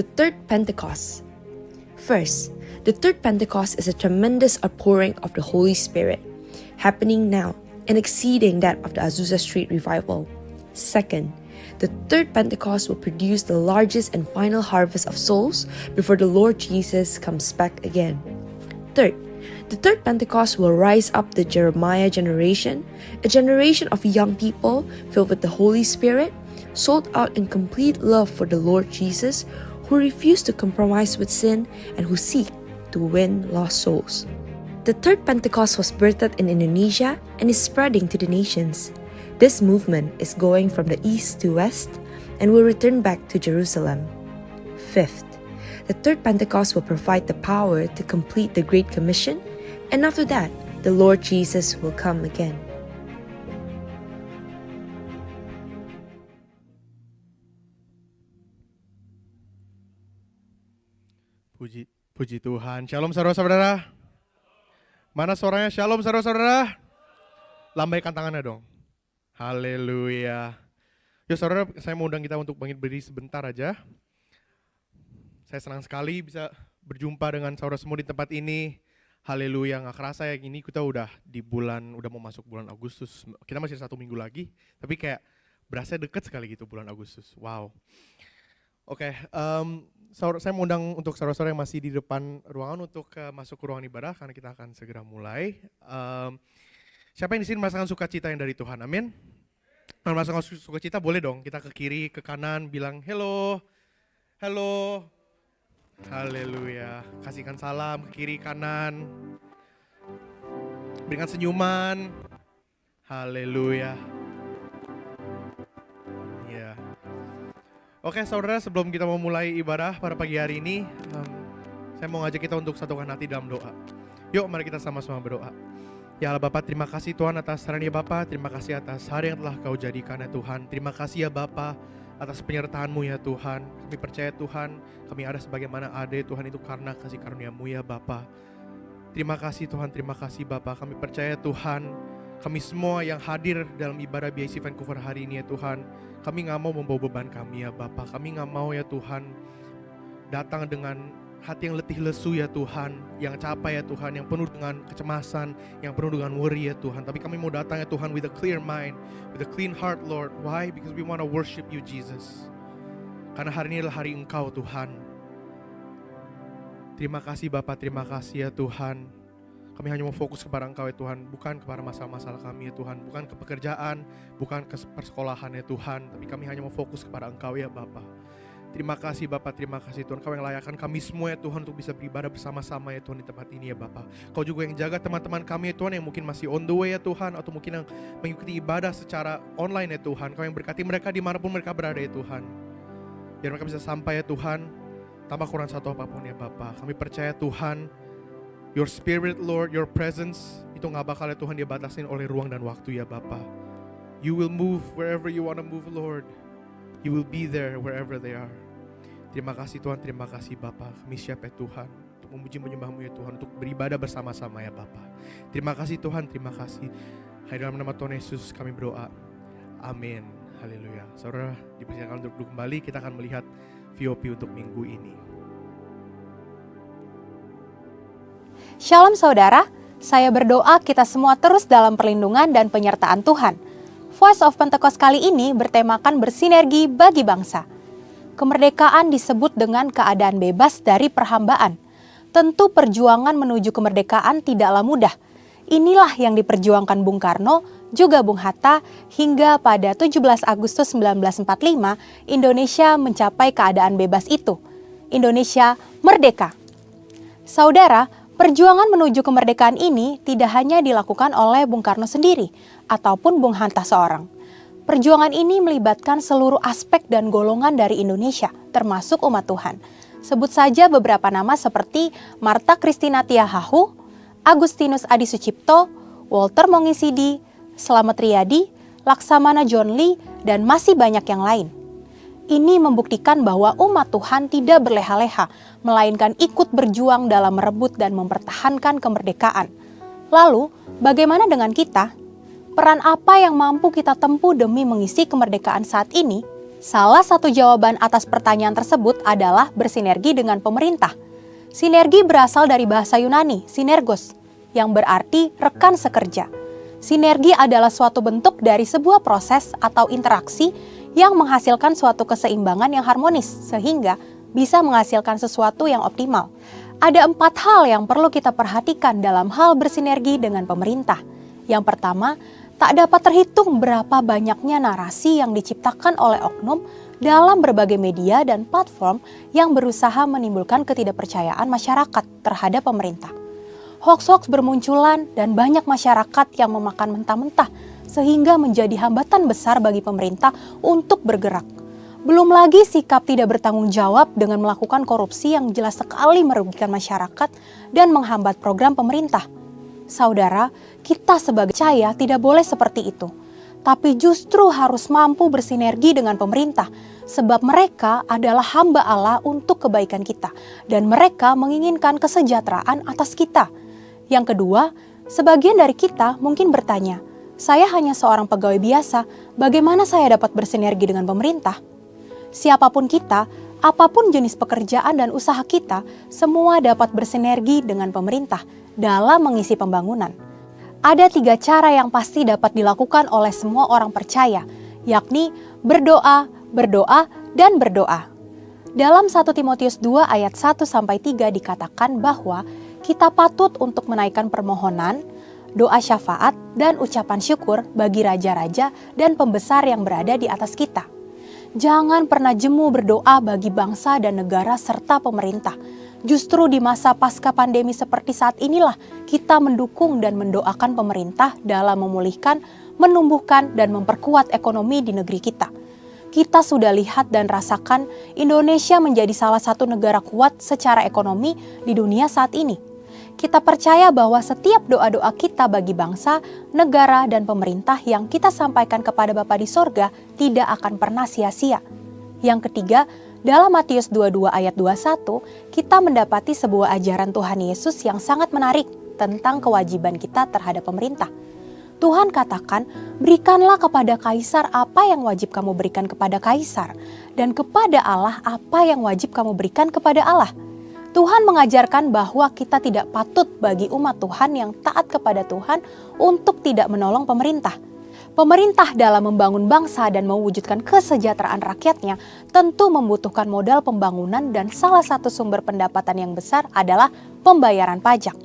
the third Pentecost. First, the third Pentecost is a tremendous outpouring of the Holy Spirit, happening now and exceeding that of the Azusa Street revival. Second, the third Pentecost will produce the largest and final harvest of souls before the Lord Jesus comes back again. Third, the third Pentecost will rise up the Jeremiah generation, a generation of young people filled with the Holy Spirit, sold out in complete love for the Lord Jesus, who refuse to compromise with sin and who seek to win lost souls. The third Pentecost was birthed in Indonesia and is spreading to the nations. This movement is going from the east to west and will return back to Jerusalem. Fifth, the third Pentecost will provide the power to complete the Great Commission, and after that, the Lord Jesus will come again. Puji Tuhan. Shalom saudara-saudara. Mana suaranya? Shalom saudara-saudara. Lambaikan tangannya dong. Haleluya. Yuk saudara, saya mau undang kita untuk bangkit berdiri sebentar aja. Saya senang sekali bisa berjumpa dengan saudara semua di tempat ini. Haleluya, gak kerasa ya, ini kita udah mau masuk bulan Agustus. Kita masih 1 minggu lagi, tapi kayak berasa deket sekali gitu bulan Agustus. Wow. Oke, saya mau undang untuk saudara-saudara yang masih di depan ruangan untuk masuk ke ruangan ibadah, karena kita akan segera mulai. Siapa yang di sini merasakan sukacita yang dari Tuhan? Amin. Kalau merasakan sukacita boleh dong, kita ke kiri, ke kanan, bilang hello, hello. Haleluya. Kasihkan salam ke kiri kanan. Berikan senyuman. Haleluya. Ya. Oke saudara, sebelum kita mau mulai ibadah pada pagi hari ini, saya mau ngajak kita untuk satukan hati dalam doa. Yuk mari kita sama-sama berdoa. Ya Allah Bapa, terima kasih Tuhan atas saran ya Bapa, terima kasih atas hari yang telah Kau jadikan ya Tuhan. Terima kasih ya Bapa atas penyertaan-Mu ya Tuhan. Kami percaya Tuhan, kami ada sebagaimana ada Tuhan itu karena kasih karunia-Mu ya Bapa. Terima kasih Tuhan, terima kasih Bapa. Kami percaya Tuhan, kami semua yang hadir dalam ibadah BIC Vancouver hari ini ya Tuhan, kami gak mau membawa beban kami ya Bapa. Kami gak mau ya Tuhan datang dengan hati yang letih lesu ya Tuhan, yang capek ya Tuhan, yang penuh dengan kecemasan, yang penuh dengan worry ya Tuhan. Tapi kami mau datang ya Tuhan with a clear mind, with a clean heart Lord. Why? Because we want to worship you Jesus. Karena hari ini adalah hari Engkau Tuhan. Terima kasih Bapak, terima kasih ya Tuhan. Kami hanya mau fokus kepada Engkau ya Tuhan, bukan kepada masalah-masalah kami ya Tuhan, bukan ke pekerjaan, bukan ke persekolahan ya Tuhan, tapi kami hanya mau fokus kepada Engkau ya Bapak. Terima kasih Bapak, terima kasih Tuhan. Kau yang layakkan kami semua ya Tuhan untuk bisa beribadah bersama-sama ya Tuhan di tempat ini ya Bapak. Kau juga yang jaga teman-teman kami ya Tuhan yang mungkin masih on the way ya Tuhan, atau mungkin yang mengikuti ibadah secara online ya Tuhan. Kau yang berkati mereka dimanapun mereka berada ya Tuhan. Biar mereka bisa sampai ya Tuhan, tanpa kurang satu apapun ya Bapak. Kami percaya Tuhan, Your Spirit Lord, Your Presence, itu gak bakal ya Tuhan dibatasin oleh ruang dan waktu ya Bapak. You will move wherever you want to move Lord. You will be there wherever they are. Terima kasih Tuhan, terima kasih Bapa. Kami siap ya Tuhan untuk memuji menyembah-Mu ya Tuhan, untuk beribadah bersama-sama ya Bapa. Terima kasih Tuhan, terima kasih. Hai dalam nama Tuhan Yesus kami berdoa. Amin. Haleluya. Saudara, dipersilakan untuk duduk kembali. Kita akan melihat VOP untuk minggu ini. Shalom saudara, saya berdoa kita semua terus dalam perlindungan dan penyertaan Tuhan. Voice of Pentecost kali ini bertemakan bersinergi bagi bangsa. Kemerdekaan disebut dengan keadaan bebas dari perhambaan. Tentu perjuangan menuju kemerdekaan tidaklah mudah. Inilah yang diperjuangkan Bung Karno, juga Bung Hatta, hingga pada 17 Agustus 1945 Indonesia mencapai keadaan bebas itu. Indonesia merdeka. Saudara, perjuangan menuju kemerdekaan ini tidak hanya dilakukan oleh Bung Karno sendiri ataupun Bung Hatta seorang. Perjuangan ini melibatkan seluruh aspek dan golongan dari Indonesia, termasuk umat Tuhan. Sebut saja beberapa nama seperti Martha Christina Tiahahu, Agustinus Adi Sucipto, Walter Mongisidi, Slamet Riyadi, Laksamana John Lee, dan masih banyak yang lain. Ini membuktikan bahwa umat Tuhan tidak berleha-leha, melainkan ikut berjuang dalam merebut dan mempertahankan kemerdekaan. Lalu, bagaimana dengan kita? Peran apa yang mampu kita tempuh demi mengisi kemerdekaan saat ini? Salah satu jawaban atas pertanyaan tersebut adalah bersinergi dengan pemerintah. Sinergi berasal dari bahasa Yunani, sinergos, yang berarti rekan sekerja. Sinergi adalah suatu bentuk dari sebuah proses atau interaksi yang menghasilkan suatu keseimbangan yang harmonis, sehingga bisa menghasilkan sesuatu yang optimal. Ada 4 hal yang perlu kita perhatikan dalam hal bersinergi dengan pemerintah. Yang pertama, tak dapat terhitung berapa banyaknya narasi yang diciptakan oleh oknum dalam berbagai media dan platform yang berusaha menimbulkan ketidakpercayaan masyarakat terhadap pemerintah. Hoaks-hoaks bermunculan dan banyak masyarakat yang memakan mentah-mentah sehingga menjadi hambatan besar bagi pemerintah untuk bergerak. Belum lagi sikap tidak bertanggung jawab dengan melakukan korupsi yang jelas sekali merugikan masyarakat dan menghambat program pemerintah. Saudara, kita sebagai percaya tidak boleh seperti itu, tapi justru harus mampu bersinergi dengan pemerintah, sebab mereka adalah hamba Allah untuk kebaikan kita, dan mereka menginginkan kesejahteraan atas kita. Yang kedua, sebagian dari kita mungkin bertanya, saya hanya seorang pegawai biasa, bagaimana saya dapat bersinergi dengan pemerintah? Siapapun kita, apapun jenis pekerjaan dan usaha kita, semua dapat bersinergi dengan pemerintah dalam mengisi pembangunan. Ada 3 cara yang pasti dapat dilakukan oleh semua orang percaya, yakni berdoa, berdoa, dan berdoa. Dalam 1 Timotius 2 ayat 1-3 dikatakan bahwa kita patut untuk menaikkan permohonan, doa syafaat, dan ucapan syukur bagi raja-raja dan pembesar yang berada di atas kita. Jangan pernah jemu berdoa bagi bangsa dan negara serta pemerintah. Justru di masa pasca pandemi seperti saat inilah kita mendukung dan mendoakan pemerintah dalam memulihkan, menumbuhkan, dan memperkuat ekonomi di negeri kita. Kita sudah lihat dan rasakan Indonesia menjadi salah satu negara kuat secara ekonomi di dunia saat ini. Kita percaya bahwa setiap doa-doa kita bagi bangsa, negara, dan pemerintah yang kita sampaikan kepada Bapa di sorga tidak akan pernah sia-sia. Yang ketiga, dalam Matius 22 ayat 21, kita mendapati sebuah ajaran Tuhan Yesus yang sangat menarik tentang kewajiban kita terhadap pemerintah. Tuhan katakan, berikanlah kepada kaisar apa yang wajib kamu berikan kepada kaisar, dan kepada Allah apa yang wajib kamu berikan kepada Allah. Tuhan mengajarkan bahwa kita tidak patut bagi umat Tuhan yang taat kepada Tuhan untuk tidak menolong pemerintah. Pemerintah dalam membangun bangsa dan mewujudkan kesejahteraan rakyatnya tentu membutuhkan modal pembangunan dan salah satu sumber pendapatan yang besar adalah pembayaran pajak.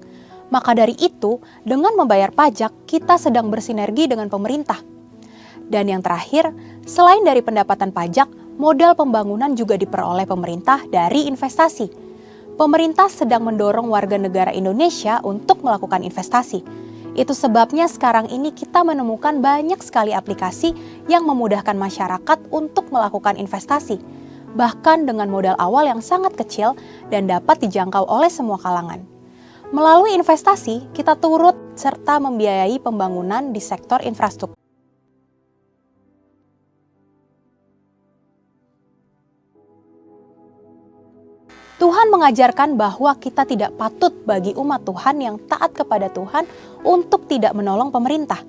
Maka dari itu, dengan membayar pajak, kita sedang bersinergi dengan pemerintah. Dan yang terakhir, selain dari pendapatan pajak, modal pembangunan juga diperoleh pemerintah dari investasi. Pemerintah sedang mendorong warga negara Indonesia untuk melakukan investasi. Itu sebabnya sekarang ini kita menemukan banyak sekali aplikasi yang memudahkan masyarakat untuk melakukan investasi, bahkan dengan modal awal yang sangat kecil dan dapat dijangkau oleh semua kalangan. Melalui investasi, kita turut serta membiayai pembangunan di sektor infrastruktur. Tuhan mengajarkan bahwa kita tidak patut bagi umat Tuhan yang taat kepada Tuhan untuk tidak menolong pemerintah.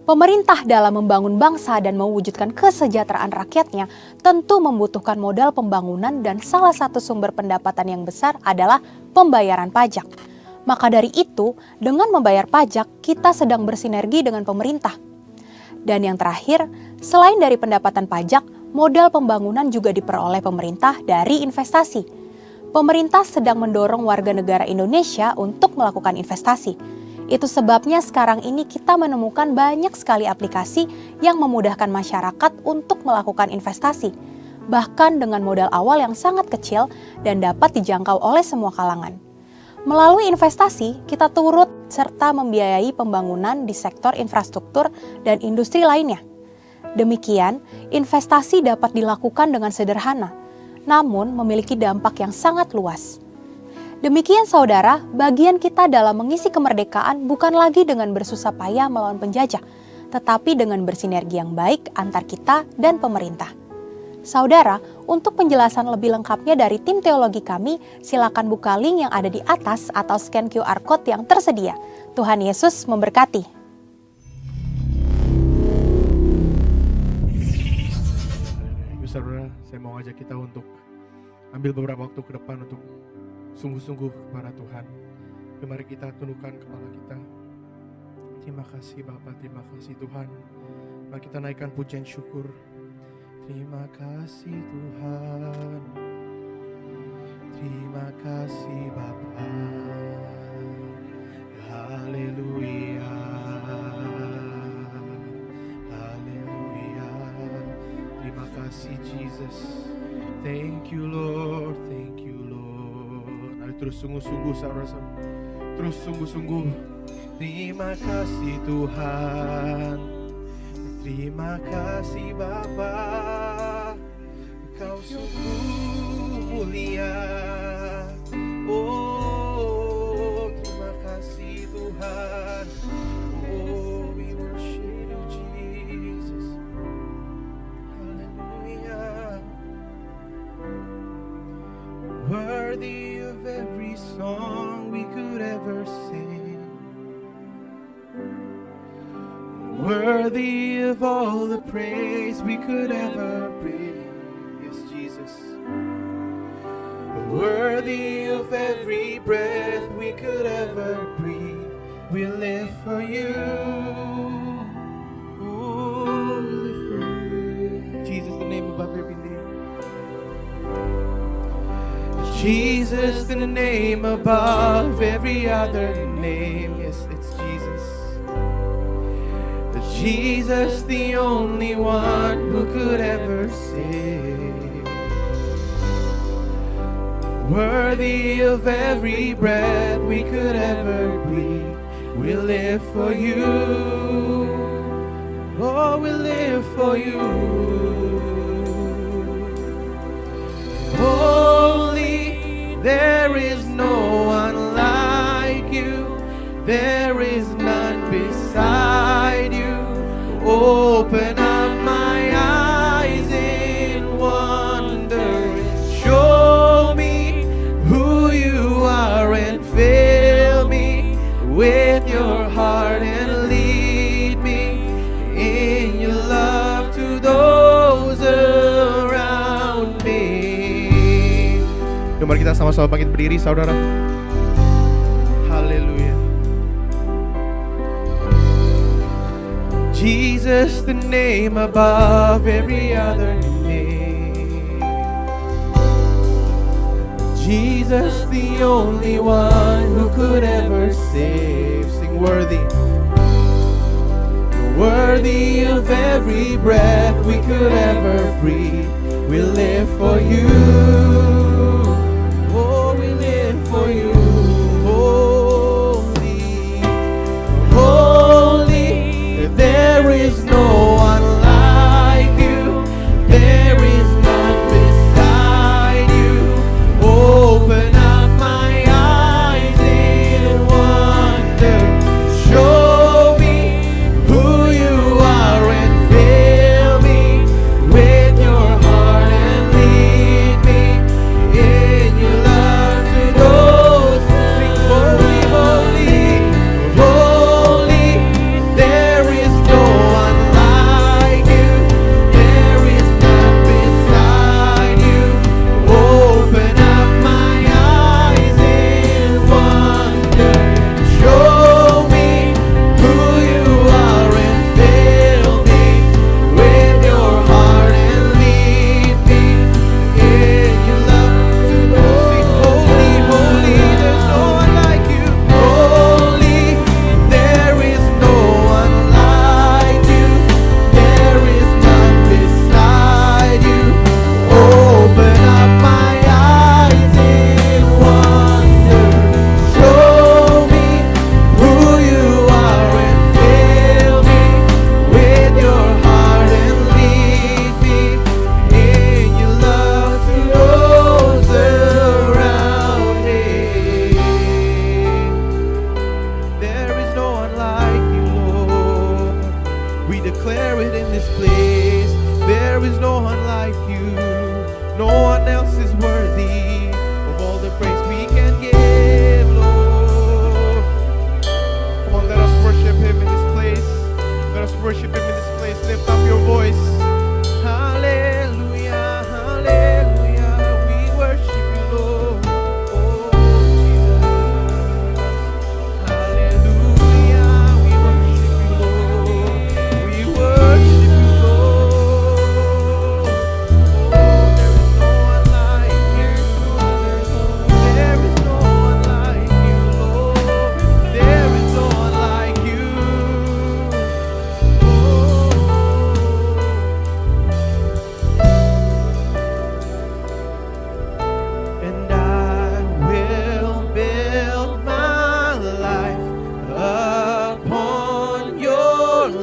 Pemerintah dalam membangun bangsa dan mewujudkan kesejahteraan rakyatnya tentu membutuhkan modal pembangunan dan salah satu sumber pendapatan yang besar adalah pembayaran pajak. Maka dari itu, dengan membayar pajak, kita sedang bersinergi dengan pemerintah. Dan yang terakhir, selain dari pendapatan pajak, modal pembangunan juga diperoleh pemerintah dari investasi. Pemerintah sedang mendorong warga negara Indonesia untuk melakukan investasi. Itu sebabnya sekarang ini kita menemukan banyak sekali aplikasi yang memudahkan masyarakat untuk melakukan investasi, bahkan dengan modal awal yang sangat kecil dan dapat dijangkau oleh semua kalangan. Melalui investasi, kita turut serta membiayai pembangunan di sektor infrastruktur dan industri lainnya. Demikian, investasi dapat dilakukan dengan sederhana, namun memiliki dampak yang sangat luas. Demikian saudara, bagian kita dalam mengisi kemerdekaan bukan lagi dengan bersusah payah melawan penjajah, tetapi dengan bersinergi yang baik antar kita dan pemerintah. Saudara, untuk penjelasan lebih lengkapnya dari tim teologi kami, silakan buka link yang ada di atas atau scan QR Code yang tersedia. Tuhan Yesus memberkati. Saudara mengajak kita untuk ambil beberapa waktu ke depan untuk sungguh-sungguh kepada Tuhan. Mari kita tundukkan kepala kita. Terima kasih Bapa, terima kasih Tuhan. Mari kita naikkan pujian syukur. Terima kasih Tuhan. Terima kasih Bapa. Haleluya. Haleluya. Terima kasih Jesus. Thank you Lord. Thank you Lord. Ayo terus sungguh-sungguh saudara-saudara. Terus sungguh-sungguh. Terima kasih Tuhan. Terima kasih Bapa. Kau sungguh mulia. Oh, terima kasih Tuhan. Oh, we worship you Jesus. Hallelujah. Worthy of every song we could ever sing. Worthy of all the praise we could ever bring. Worthy of every breath we could ever breathe. We live for you. Oh, we live for you. Jesus, the name above every name. Jesus, the name above every other name. Yes, it's Jesus. Jesus, the only one who could ever save. Worthy of every breath we could ever breathe. We live for you. Oh, we live for you. Holy, there is no one like you. There is none beside you. Open up my eyes in wonder. Show me who you are and fill me with your heart and lead me in your love to those around me. Mari kita sama-sama bangkit berdiri saudara. Haleluya. Jesus, the name above every other name. Jesus, the only one who could ever save. Sing worthy. Worthy of every breath we could ever breathe. We live for you. Oh, we live for you. Holy, holy, there is no one like you. There is none beside you. Open up my eyes in wonder. Show me who you are and fill me with your heart and lead me in your love to those who sing holy, holy, holy. There is no one like you. There is none beside you. Open up my eyes in wonder. Show me who you are and fill me with your heart and lead me in your love to those. Holy, holy, there's no one like you. Holy, there is no one like you. There is none beside you. Open up my eyes in wonder. Show me who you are and fill me with your heart and lead me in your love to those around me. There is no one like you, Lord. We declare it in this place. There is no one like you. No one else is worthy of all the praise we can give, Lord. Come on, let us worship Him in this place. Let us worship Him in this place. Lift up your voice. Hallelujah, hallelujah.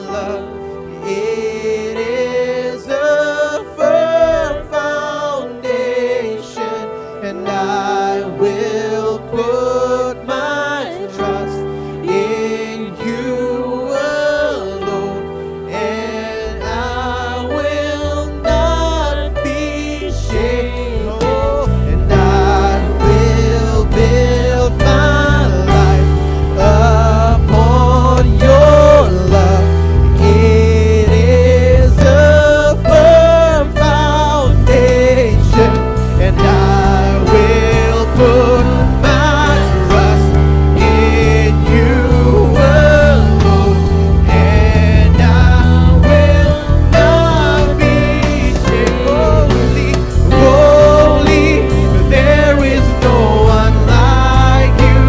love. It is a firm foundation, and I will put my trust in you alone, and I will not be shaken. Oh, and I will build my life upon your love. It is a firm foundation, and I will put my trust in you alone, and I will not be shaken. Holy, there is no one like you.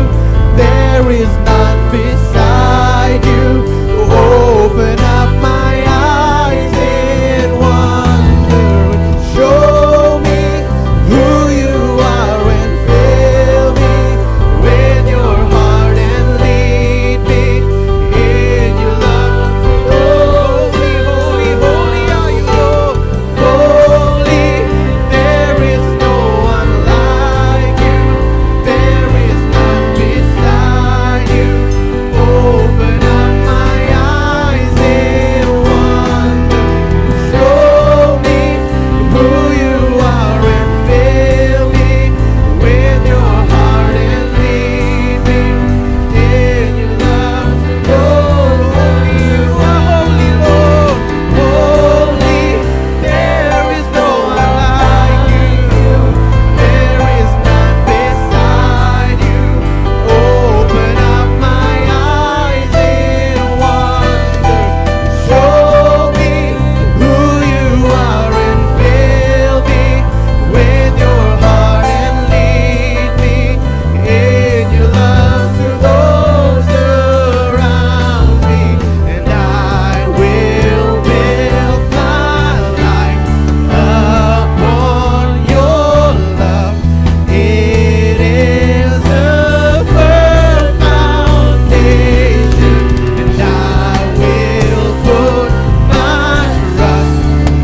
There is none beside you. Open up my eyes in wonder. Show me who you are and fill me with your heart and lead me in your love. Holy, holy, holy are you, Lord. Holy, there is no one like you. There is none beside you. Open up my eyes in wonder. Show me who you are and fill me with your heart and lead me in your love. Holy, you are holy, Lord. Holy, there is no one like you. There is none beside you. Open up my eyes in wonder. Show me who you are and fill me with your heart and lead me in your love to those around me. And I will build my life upon your love. It is a firm foundation, and I will put my trust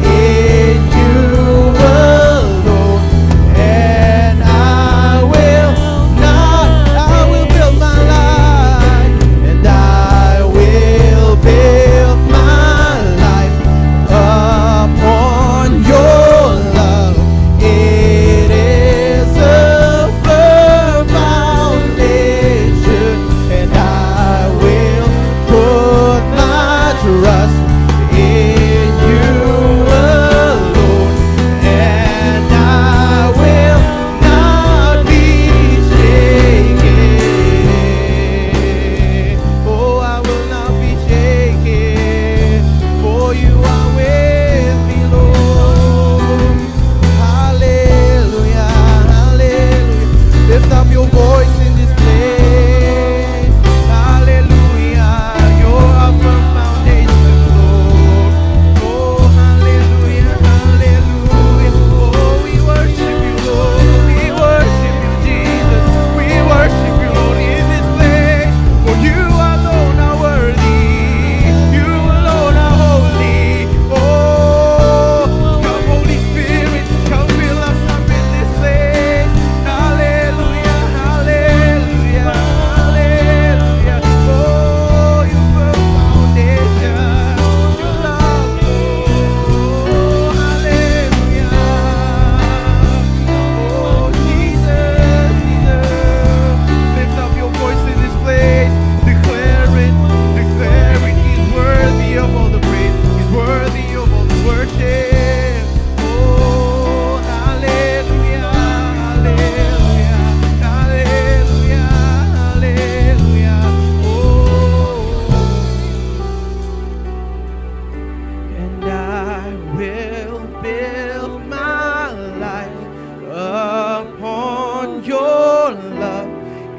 in you alone, and I will build my life, and I will build my life upon your love. It is a firm foundation, and I will put my trust in you alone, and I will not be shaken. Oh, I will not be shaken, for you are with me, Lord. Hallelujah, hallelujah. Lift up your voice in this place. Hallelujah, you're our firm foundation, Lord. Oh, hallelujah, hallelujah. Oh, we worship you, Lord. We worship you, Jesus. We worship you, Lord, in this place. For you alone are worthy. You alone are holy. Oh, come, Holy Spirit, come fill us up in this place. Hallelujah, hallelujah, hallelujah. Oh, you firm foundation, your love, Lord. Hallelujah. Oh, Jesus, Jesus. Lift up your voice in this place. Declare it. He's worthy of all the praise. He's worthy of all the worship. Oh, hallelujah, hallelujah, hallelujah, hallelujah. Oh, and I will build my life upon your love.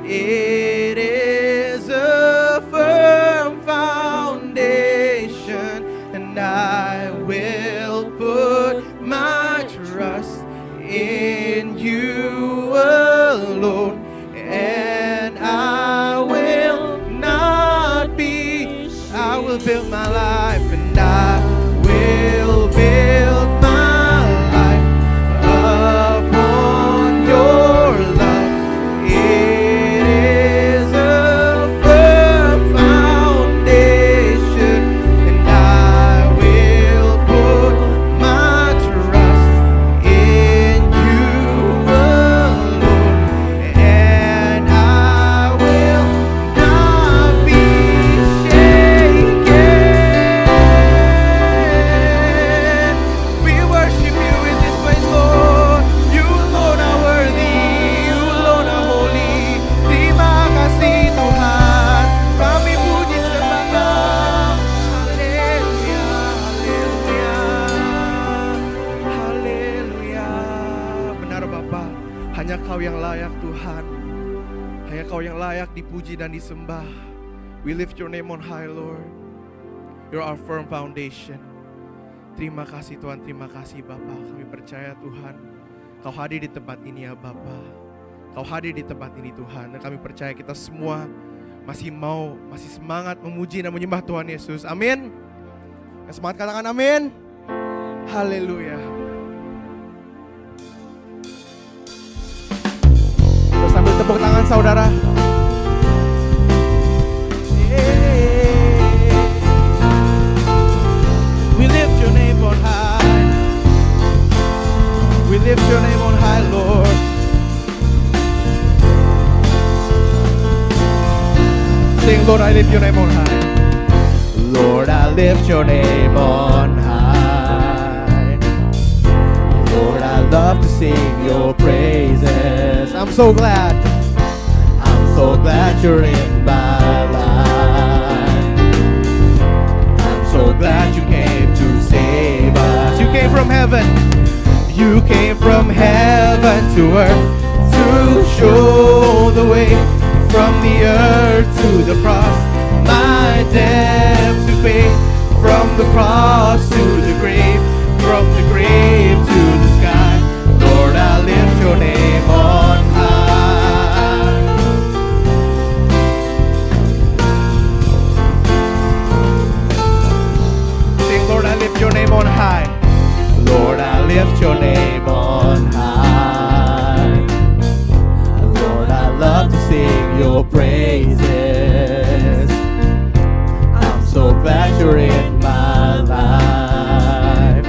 It is a firm foundation, and I will put my trust in you alone, and I will not be. I will build my life life, and I will build my life upon your love. It is a firm foundation, and I will put my trust in you alone, and I will not be shaken. We worship you in this place, Lord. You alone are worthy, you alone are holy. Terima kasih Tuhan, kami puji sembah Kau. Haleluya, haleluya, haleluya. Benar Bapa, hanya Kau yang layak Tuhan. Hanya Kau yang layak dipuji dan disembah. We lift your name on high, Lord. You're our firm foundation. Terima kasih Tuhan, terima kasih Bapa. Kami percaya Tuhan, Kau hadir di tempat ini ya Bapa. Kau hadir di tempat ini Tuhan. Dan kami percaya kita semua masih semangat memuji dan menyembah Tuhan Yesus. Amin. Yang semangat katakan amin. Haleluya. Kita sambil tepuk tangan saudara. We lift your name on high. We lift your name on high, Lord. Sing, Lord, I lift your name on high. Lord, I lift your name on high. Lord, I love to sing your praises. I'm so glad you're in my life. I'm so glad you came to save us. You came from heaven. You came from heaven to earth to show the way. From the earth to the cross, my debt to pay. From the cross to the grave, from the grave to the sky. Lord, I lift your name on high. Sing, Lord, I lift your name on high. Lord, I lift your name on high. Lord, I love to sing your praises. I'm so glad you're in my life.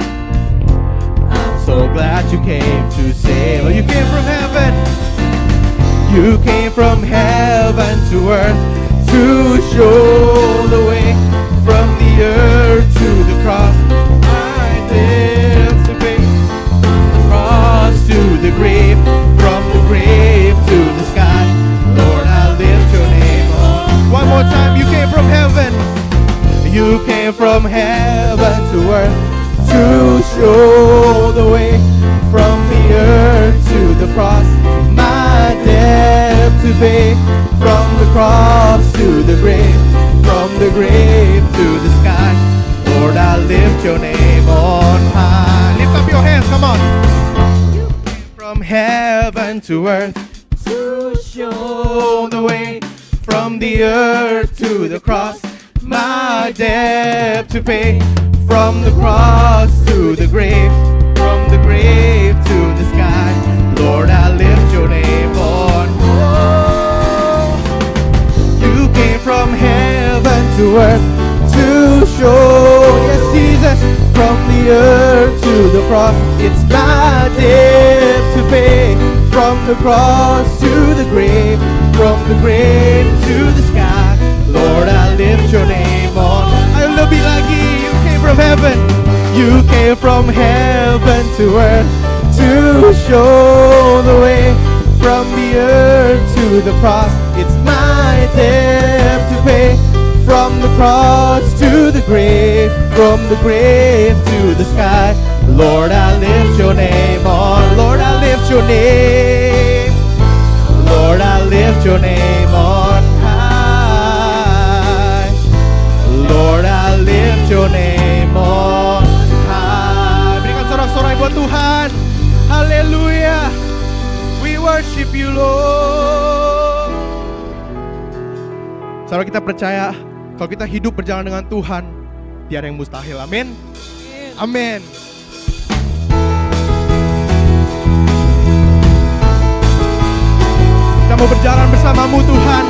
I'm so glad you came to save. Oh, you came from heaven. You came from heaven to earth to show the way. From the earth to the cross, I live to pay. From the cross to the grave, from the grave to the sky. Lord, I lift your name on. One more time. You came from heaven. You came from heaven to earth to show the way. From the earth to the cross, my debt to pay. From the cross to the grave, from the grave to the sky. Lord, I lift your name on high. Lift up your hands, come on. You came from heaven to earth to show the way. From the earth to the cross, my debt to pay. From the cross to the grave, from the grave to the sky. Lord, I lift your name on high. You came from heaven to earth to show, yes, Jesus, from the earth to the cross. It's my debt to pay. From the cross to the grave, from the grave to the sky. Lord, I lift your name on. Ayo lebih lagi. You came from heaven. You came from heaven to earth to show the way. From the earth to the cross, it's my debt to pay. From the cross to the grave, from the grave to the sky. Lord, I lift your name on. Lord, I lift your name. Lord, I lift your name on high. Lord, I lift your name on high. Berikan sorak-sorai buat Tuhan. Haleluya. We worship you, Lord. Saudara, kita percaya kalau kita hidup berjalan dengan Tuhan, Tiada yang mustahil. Amin. Amin. Kita mau berjalan bersamamu Tuhan.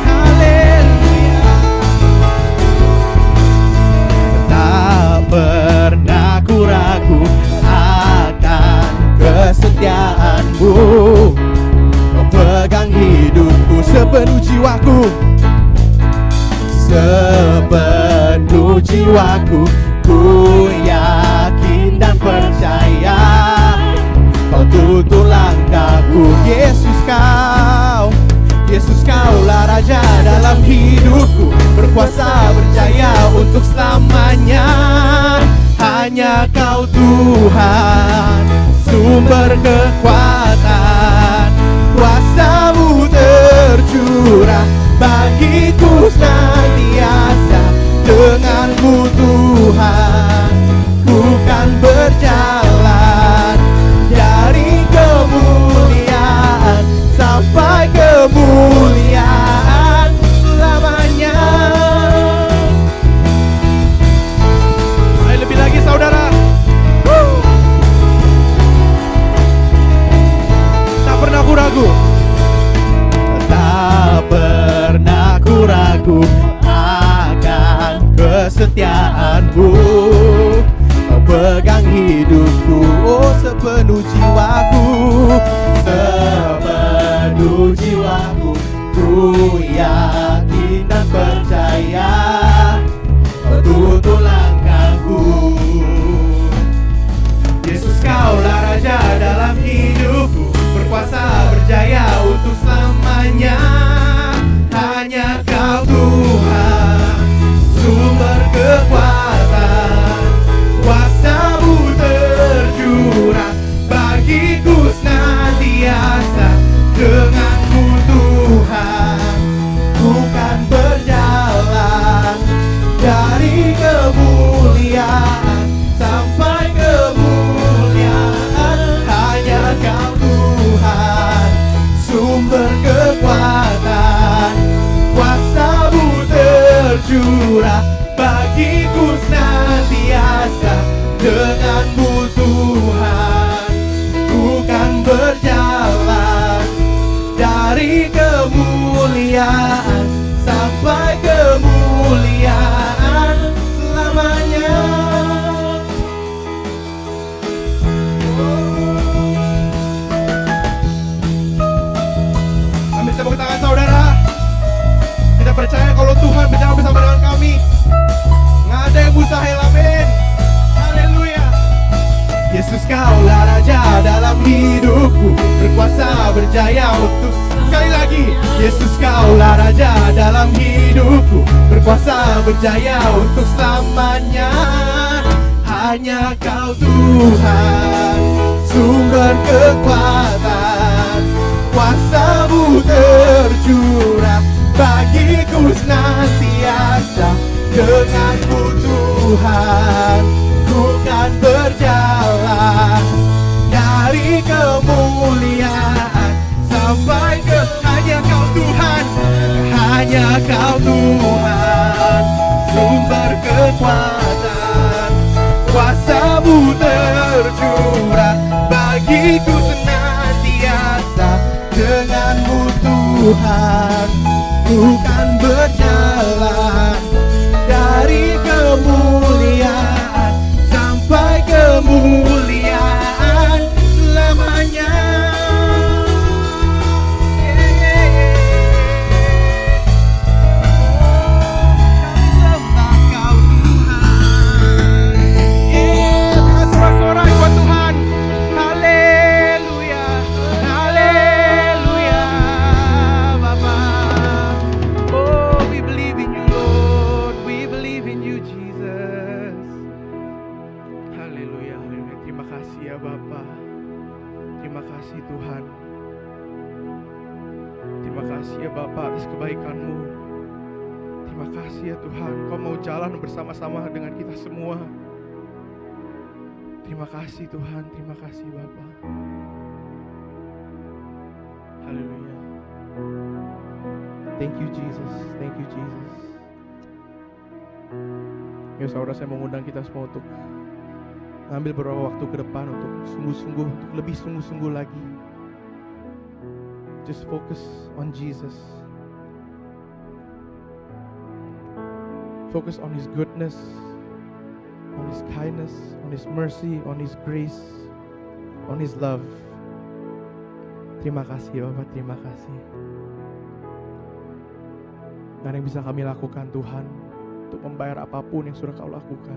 Haleluya. Tak pernah ku ragu akan kesetiaan-Mu. Kau pegang hidupku sepenuh jiwaku, sepenuh jiwaku. Ku yakin dan percaya Kau tuntun langkahku. Yesus Kaulah Raja dalam hidupku, berkuasa berjaya untuk selamanya. Hanya Kau Tuhan, sumber kekuatan. Kuasa-Mu tercurah bagiku senantiasa. Dengan-Mu Tuhan, ku kan berjalan dari kemuliaan sampai kemuliaan selamanya. Ayo lebih lagi saudara. Tak pernah ku ragu. Tak pernah ku ragu akan kesetiaan-Mu. Kau pegang hidupku, oh sepenuh jiwaku, sepenuh jiwaku. Ku yakin dan percaya Kau tuntun langkahku. Yesus Kaulah Raja dalam hidupku, berkuasa berjaya untuk selamanya. Hanya Kau Tuhan, sumber kekuatan. Kuasa-Mu tercurah bagiku senantiasa. Dengan-Mu Tuhan, ku kan berjalan dari kemuliaan sampai kemuliaan. Hanya Kau Tuhan, sumber kekuatan. Kuasa-Mu tercurah bagiku senantiasa. Dengan-Mu Tuhan, ku kan berjalan dari kemuliaan sampai kemuliaan selamanya. Ambil tepuk tangan saudara. Kita percaya kalau Tuhan berjalan bersama dengan kami. Nggak ada yang mustahil. Amin. Haleluya. Yesus Kaulah Raja dalam hidupku, berkuasa berjaya untuk sekali lagi. Yesus Kaulah Raja dalam hidupku, berkuasa berjaya untuk selamanya. Hanya Kau Tuhan, sumber kekuatan. Kuasa-Mu tercurah bagiku senantiasa. Dengan-Mu Tuhan, ku kan berjalan dari kemuliaan sampai ke. Hanya Kau Tuhan, hanya Kau Tuhan, sumber kekuatan. Kuasa-Mu tercurah bagiku senantiasa. Dengan-Mu Tuhan, ku kan berjalan dari kemuliaan sampai kemuliaan selamanya. Sembah Kau Tuhan. Sorak-sorai buat Tuhan. Haleluya. Haleluya. Bapa. Oh, we believe in you, Lord. We believe in you, Jesus. Haleluya. Haleluya. Terima kasih ya Bapa. Terima kasih Tuhan. Terima kasih ya Bapa atas kebaikan-Mu. Terima kasih ya Tuhan, Kau mau jalan bersama-sama dengan kita semua. Terima kasih Tuhan, terima kasih Bapa. Haleluya. Thank you Jesus, thank you Jesus. Ya saudara, saya mengundang kita semua untuk ngambil beberapa waktu ke depan untuk sungguh-sungguh, untuk lebih sungguh-sungguh lagi. Just focus on Jesus. Focus on His goodness, on His kindness, on His mercy, on His grace, on His love. Terima kasih Bapak, terima kasih. Gak ada yang bisa kami lakukan Tuhan untuk membayar apapun yang sudah Kau lakukan.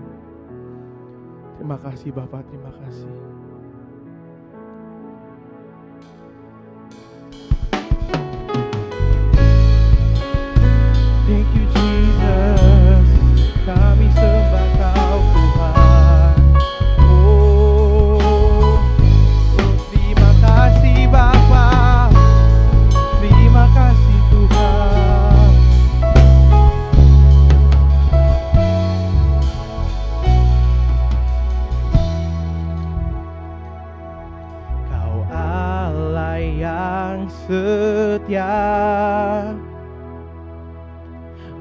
Terima kasih Bapak, terima kasih. Thank you Jesus, kami sembah Kau Tuhan. Oh, terima kasih Bapa, terima kasih Tuhan. Kau Allah yang setia,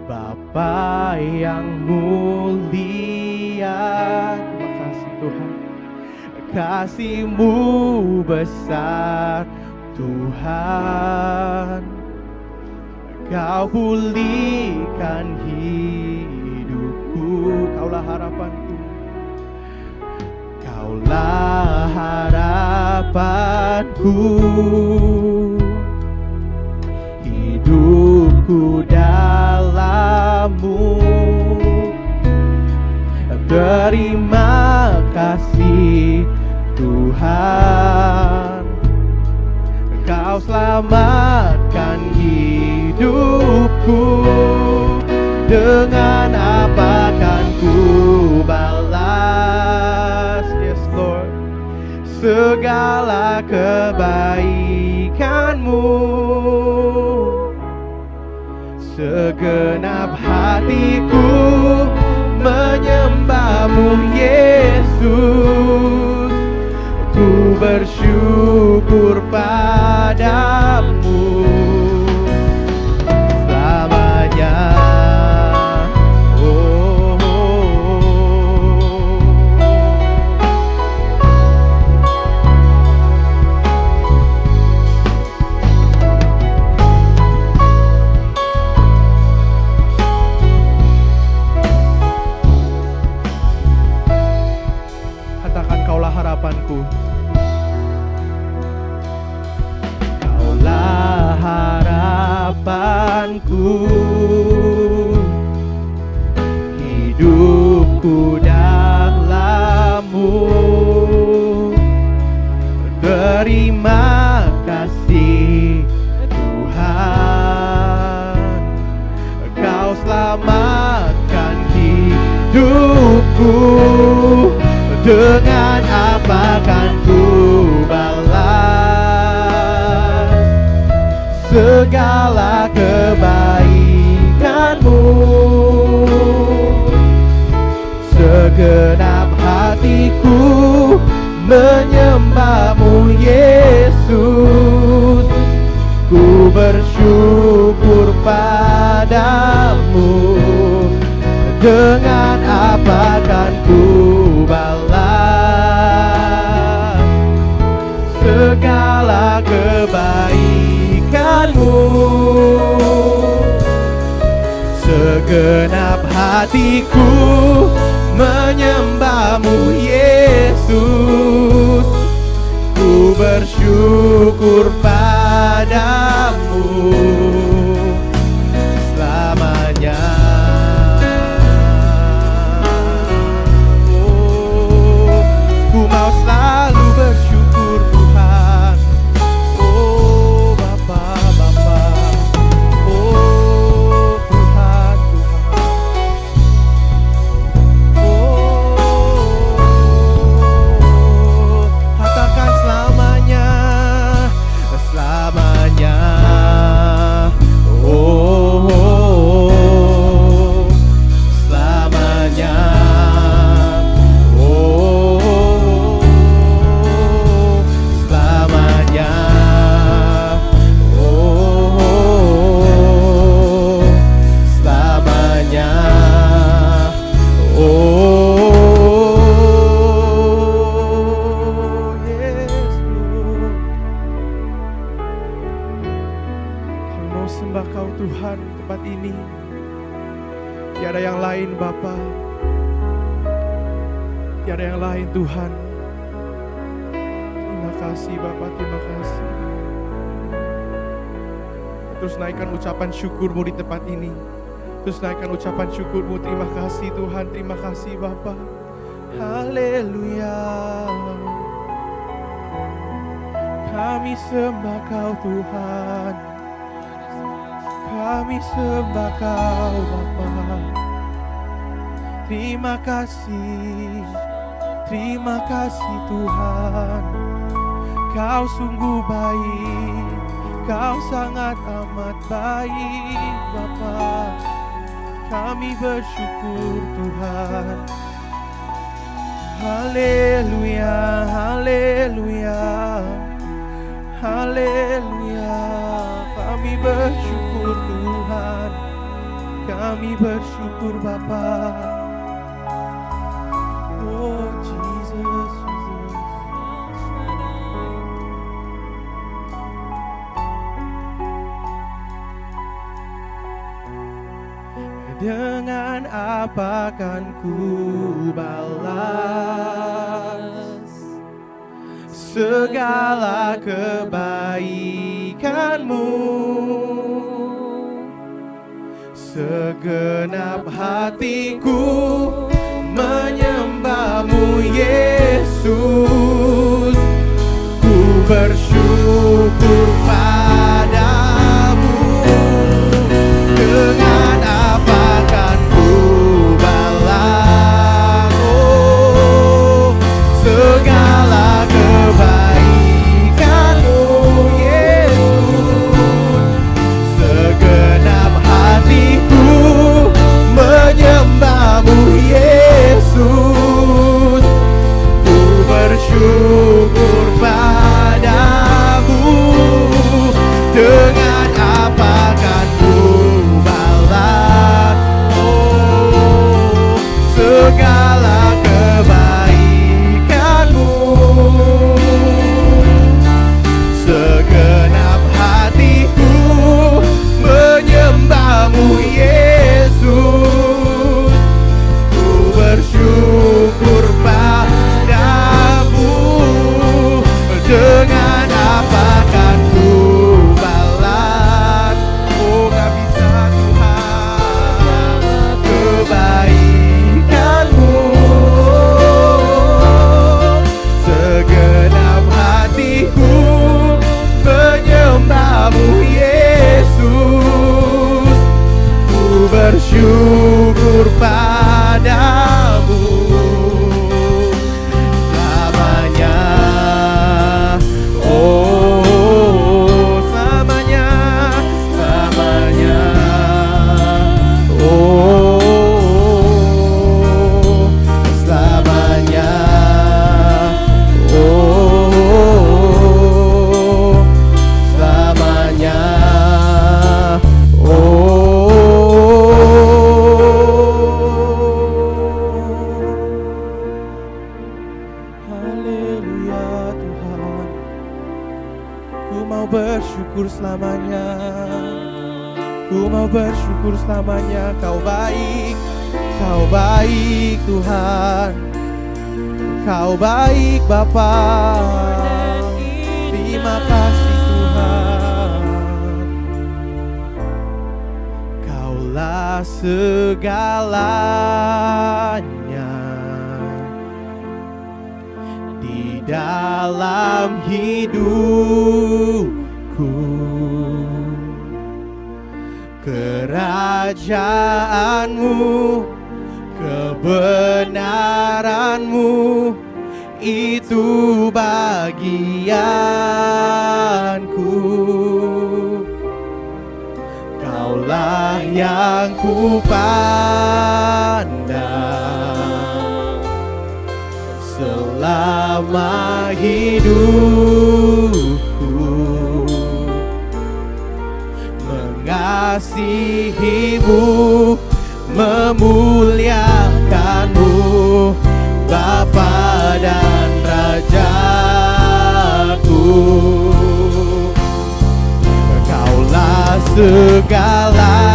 Bapa yang mulia. Terima kasih Tuhan, kasih-Mu besar Tuhan. Kau pulihkan hidupku, Kaulah harapanku, Kaulah harapanku. Hidupku dalam-Mu, terima kasih Tuhan. Kau selamatkan hidupku, dengan apa kan ku balas, yes Lord, segala kebaikan-Mu. Segenap hatiku menyembah-Mu Yesus, ku bersyukur padamu selamanya. Oh, katakan Kaulah harapanku, Kaulah harapanku. Hidupku dalam-Mu, terima kasih Tuhan. Kau selamatkan hidupku, dengan apa kan ku balas segala kebaikan-Mu. Segenap hatiku menyembah-Mu Yesus, ku bersyukur padamu, dengan apa kan ku balas segala kebaikan-Mu. Segenap hatiku menyembah-Mu Yesus, ku bersyukur padamu selamanya. Oh, ku mau selalu bersyukur Tuhan. Oh Bapa, Bapa, oh Tuhan, oh, katakan selamanya, selamanya. Bapa. Tiada yang lain Tuhan. Terima kasih Bapa, terima kasih. Terus naikkan ucapan syukur-Mu di tempat ini. Terus naikkan ucapan syukur-Mu. Terima kasih Tuhan, terima kasih Bapa. Haleluya. Kami sembah Kau Tuhan. Kami sembah Kau Bapa. Terima kasih Tuhan. Kau sungguh baik, Kau sangat amat baik Bapa. Kami bersyukur Tuhan. Haleluya, haleluya, haleluya. Kami bersyukur Tuhan. Kami bersyukur Bapa. Oh Jesus, Jesus. Dengan apa kan ku balas segala kebaikan-Mu? Segenap hatiku menyembah-Mu Yesus. Ku bersyukur padamu. Dengan apa kan ku balas segala kebaikan-Mu Yesus. Segenap hatiku menyembah-Mu Yesus. Ku bersyukur padamu. Dengan apa kan ku balas segala kebaikan-Mu? Segenap hatiku menyembah-Mu Yesus. Ku bersyukur padamu. Dengan apa kan ku balas? Oh, gak bisa Tuhan, kebaikan-Mu. Segenap hatiku menyembah-Mu Yesus. Ku bersyukur padamu selamanya. Oh, selamanya, selamanya. Oh, selamanya. Oh, selamanya. Haleluya Tuhan. Ku mau bersyukur selamanya. Ku mau bersyukur selamanya. Kau baik, Kau baik Tuhan. Kau baik Bapa. Terima kasih Tuhan. Kaulah segalanya di dalam hidupku. Kerajaan-Mu, kebenaran-Mu, itu bagianku. Kaulah yang ku pandang selama hidupku. Mengasihi-Mu, memuliakan-Mu, Bapa dan Rajaku. Kaulah segalanya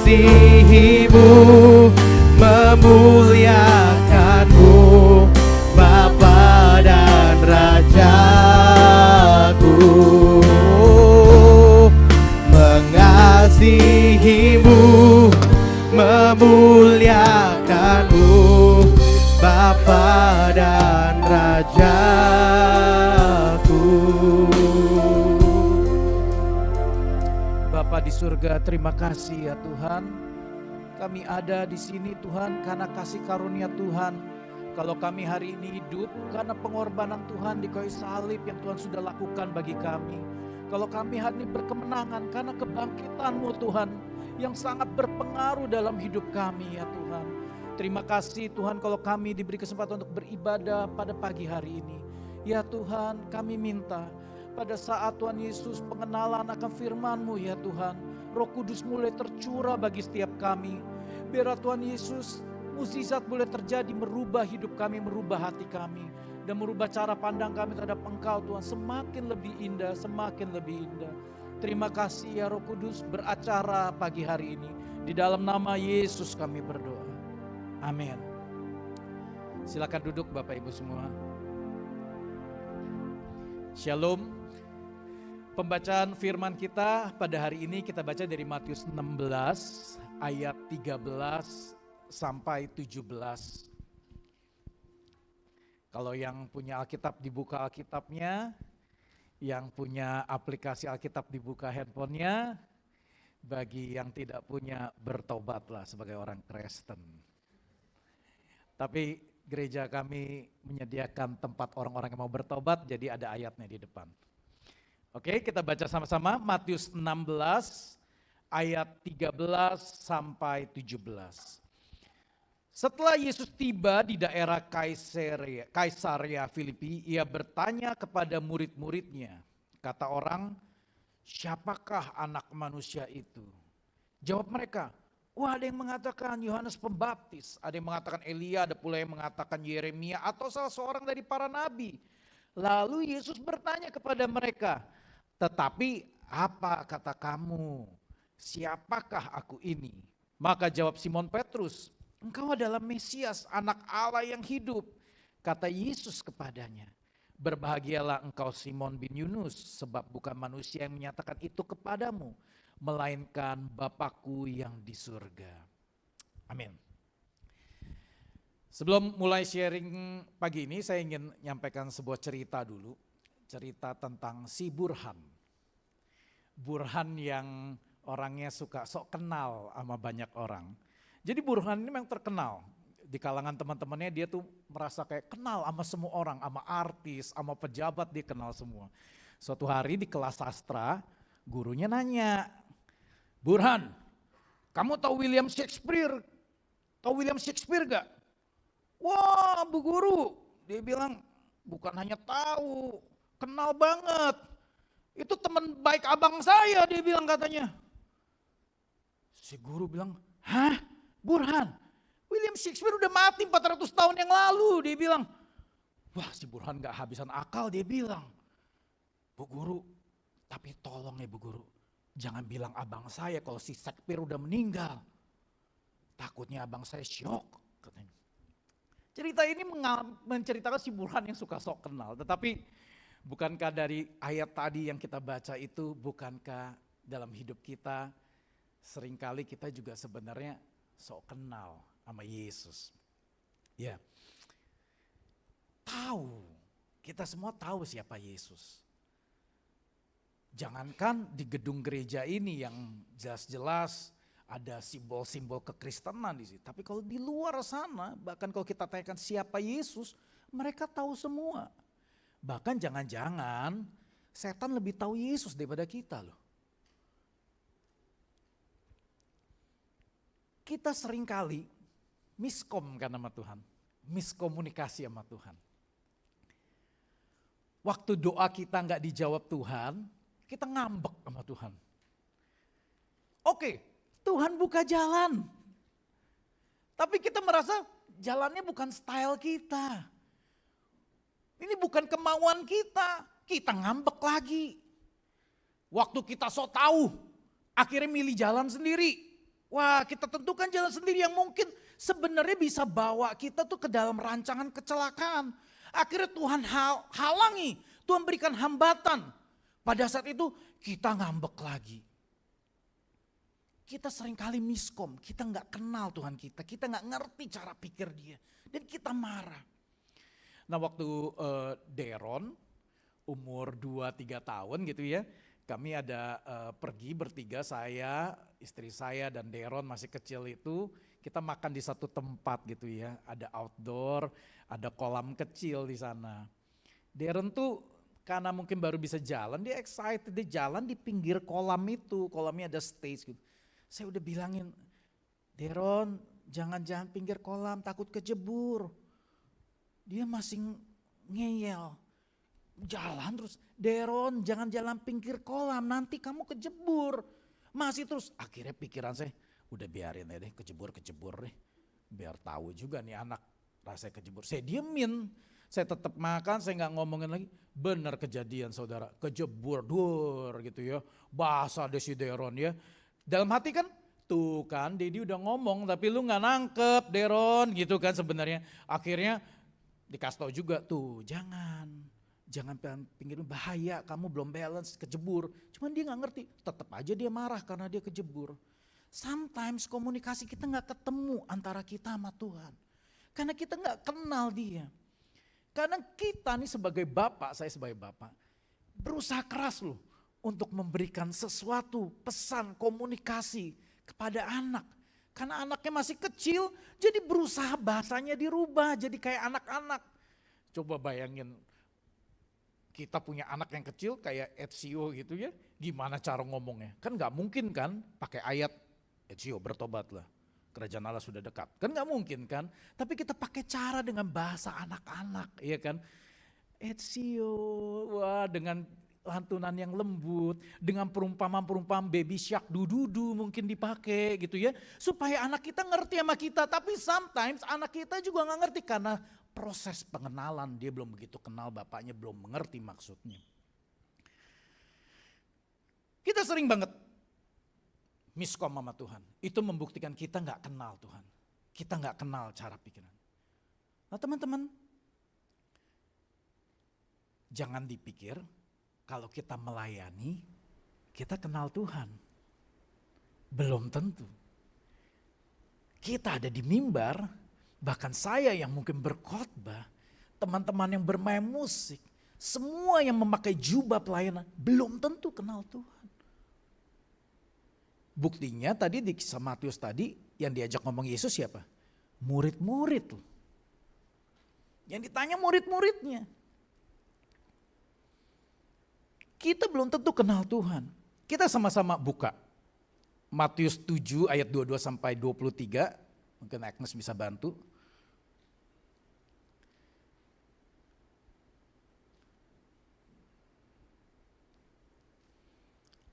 mengasihimu, memuliakanmu, Bapa dan Rajaku. Mengasihimu, memuliakanmu, Bapa dan Rajaku. Bapa di surga, terima kasih ya Tuhan. Kami ada di sini Tuhan karena kasih karunia Tuhan. Kalau kami hari ini hidup karena pengorbanan Tuhan di kayu salib yang Tuhan sudah lakukan bagi kami. Kalau kami hari ini berkemenangan karena kebangkitan-Mu Tuhan yang sangat berpengaruh dalam hidup kami ya Tuhan. Terima kasih Tuhan kalau kami diberi kesempatan untuk beribadah pada pagi hari ini. Ya Tuhan, kami minta pada saat Tuhan Yesus pengenalan akan firman-Mu ya Tuhan, Roh Kudus mulai tercurah bagi setiap kami. Biar Tuhan Yesus mukjizat boleh terjadi, merubah hidup kami, merubah hati kami, dan merubah cara pandang kami terhadap Engkau Tuhan semakin lebih indah, semakin lebih indah. Terima kasih ya Roh Kudus beracara pagi hari ini. Di dalam nama Yesus kami berdoa. Amin. Silakan duduk Bapak Ibu semua. Shalom. Pembacaan firman kita pada hari ini kita baca dari Matius 16 ayat 13 sampai 17. Kalau yang punya Alkitab dibuka Alkitabnya, yang punya aplikasi Alkitab dibuka handphonenya, bagi yang tidak punya bertobatlah sebagai orang Kristen. Tapi gereja kami menyediakan tempat orang-orang yang mau bertobat, jadi ada ayatnya di depan. Oke, kita baca sama-sama Matius 16 ayat 13 sampai 17. Setelah Yesus tiba di daerah Kaisarea Filipi, ia bertanya kepada murid-muridnya. Kata orang, siapakah anak manusia itu? Jawab mereka, wah ada yang mengatakan Yohanes Pembaptis, ada yang mengatakan Elia, ada pula yang mengatakan Yeremia atau salah seorang dari para nabi. Lalu Yesus bertanya kepada mereka, tetapi apa kata kamu? Siapakah aku ini? Maka jawab Simon Petrus, engkau adalah Mesias, anak Allah yang hidup. Kata Yesus kepadanya, berbahagialah engkau Simon bin Yunus, sebab bukan manusia yang menyatakan itu kepadamu, melainkan Bapakku yang di surga. Amin. Sebelum mulai sharing pagi ini, saya ingin menyampaikan sebuah cerita dulu. Cerita tentang si Burhan. Burhan yang orangnya suka sok kenal sama banyak orang. Jadi Burhan ini memang terkenal. Di kalangan teman-temannya dia tuh merasa kayak kenal sama semua orang, sama artis, sama pejabat dia kenal semua. Suatu hari di kelas sastra, gurunya nanya, Burhan, kamu tahu William Shakespeare? Tahu William Shakespeare gak? Wah Bu Guru, dia bilang bukan hanya tahu, kenal banget. Itu teman baik abang saya, dia bilang katanya. Si guru bilang, hah Burhan? William Shakespeare udah mati 400 tahun yang lalu, dia bilang. Wah si Burhan gak habisan akal, dia bilang. Bu Guru, tapi tolong ya Bu Guru, jangan bilang abang saya kalau si Shakespeare udah meninggal. Takutnya abang saya syok, katanya. Cerita ini menceritakan si Burhan yang suka sok kenal, tetapi bukankah dari ayat tadi yang kita baca itu, bukankah dalam hidup kita seringkali kita juga sebenarnya sok kenal sama Yesus. Ya, tahu, kita semua tahu siapa Yesus. Jangankan di gedung gereja ini yang jelas-jelas ada simbol-simbol kekristenan di situ. Tapi kalau di luar sana, bahkan kalau kita tanyakan siapa Yesus, mereka tahu semua. Bahkan jangan-jangan setan lebih tahu Yesus daripada kita loh. Kita seringkali miskom kan sama Tuhan, miskomunikasi sama Tuhan. Waktu doa kita nggak dijawab Tuhan, kita ngambek sama Tuhan. Oke, Tuhan buka jalan. Tapi kita merasa jalannya bukan style kita. Ini bukan kemauan kita. Kita ngambek lagi. Waktu kita sok tahu, akhirnya milih jalan sendiri. Wah, kita tentukan jalan sendiri yang mungkin sebenarnya bisa bawa kita tuh ke dalam rancangan kecelakaan. Akhirnya Tuhan halangi, Tuhan berikan hambatan. Pada saat itu kita ngambek lagi. Kita seringkali miskom, kita nggak kenal Tuhan kita nggak ngerti cara pikir dia. Dan kita marah. Nah waktu Deron umur 2-3 tahun gitu ya. Kami ada pergi bertiga, saya, istri saya dan Deron masih kecil itu. Kita makan di satu tempat gitu ya. Ada outdoor, ada kolam kecil di sana. Deron tuh karena mungkin baru bisa jalan, dia excited, dia jalan di pinggir kolam itu. Kolamnya ada stage gitu. Saya udah bilangin, Deron jangan pinggir kolam, takut kejebur. Dia masih ngeyel. Jalan terus, Deron jangan jalan pinggir kolam, nanti kamu kejebur. Masih terus, akhirnya pikiran saya, udah biarin aja deh, kejebur deh. Biar tahu juga nih anak rasanya kejebur. Saya diemin, saya tetap makan, saya nggak ngomongin lagi. Benar kejadian saudara, kejebur, gitu ya. Basah deh si Deron ya. Dalam hati kan, tuh kan Dedi udah ngomong tapi lu gak nangkep Deron gitu kan sebenarnya. Akhirnya dikasih tahu juga tuh jangan pinggir bahaya, kamu belum balance, kejebur. Cuman dia gak ngerti, tetap aja dia marah karena dia kejebur. Sometimes komunikasi kita gak ketemu antara kita sama Tuhan. Karena kita gak kenal dia. Karena kita nih sebagai bapak, saya sebagai bapak, berusaha keras loh untuk memberikan sesuatu, pesan, komunikasi kepada anak. Karena anaknya masih kecil, jadi berusaha bahasanya dirubah, jadi kayak anak-anak. Coba bayangin, kita punya anak yang kecil kayak Ezio gitu ya, gimana cara ngomongnya? Kan gak mungkin kan pakai ayat, Ezio bertobatlah, kerajaan Allah sudah dekat. Kan gak mungkin kan, tapi kita pakai cara dengan bahasa anak-anak, ya kan. Ezio, wah dengan lantunan yang lembut, dengan perumpamaan baby shark dududu mungkin dipakai gitu ya. Supaya anak kita ngerti sama kita, tapi sometimes anak kita juga gak ngerti karena proses pengenalan, dia belum begitu kenal bapaknya, belum mengerti maksudnya. Kita sering banget miskom sama Tuhan, itu membuktikan kita gak kenal Tuhan. Kita gak kenal cara pikiran. Nah teman-teman, jangan dipikir kalau kita melayani, kita kenal Tuhan. Belum tentu. Kita ada di mimbar, bahkan saya yang mungkin berkhotbah, teman-teman yang bermain musik, semua yang memakai jubah pelayanan, belum tentu kenal Tuhan. Buktinya tadi di kisah Matius tadi, yang diajak ngomong Yesus siapa? Murid-murid. Yang ditanya murid-muridnya. Kita belum tentu kenal Tuhan. Kita sama-sama buka Matius 7 ayat 22 sampai 23. Mungkin Agnes bisa bantu.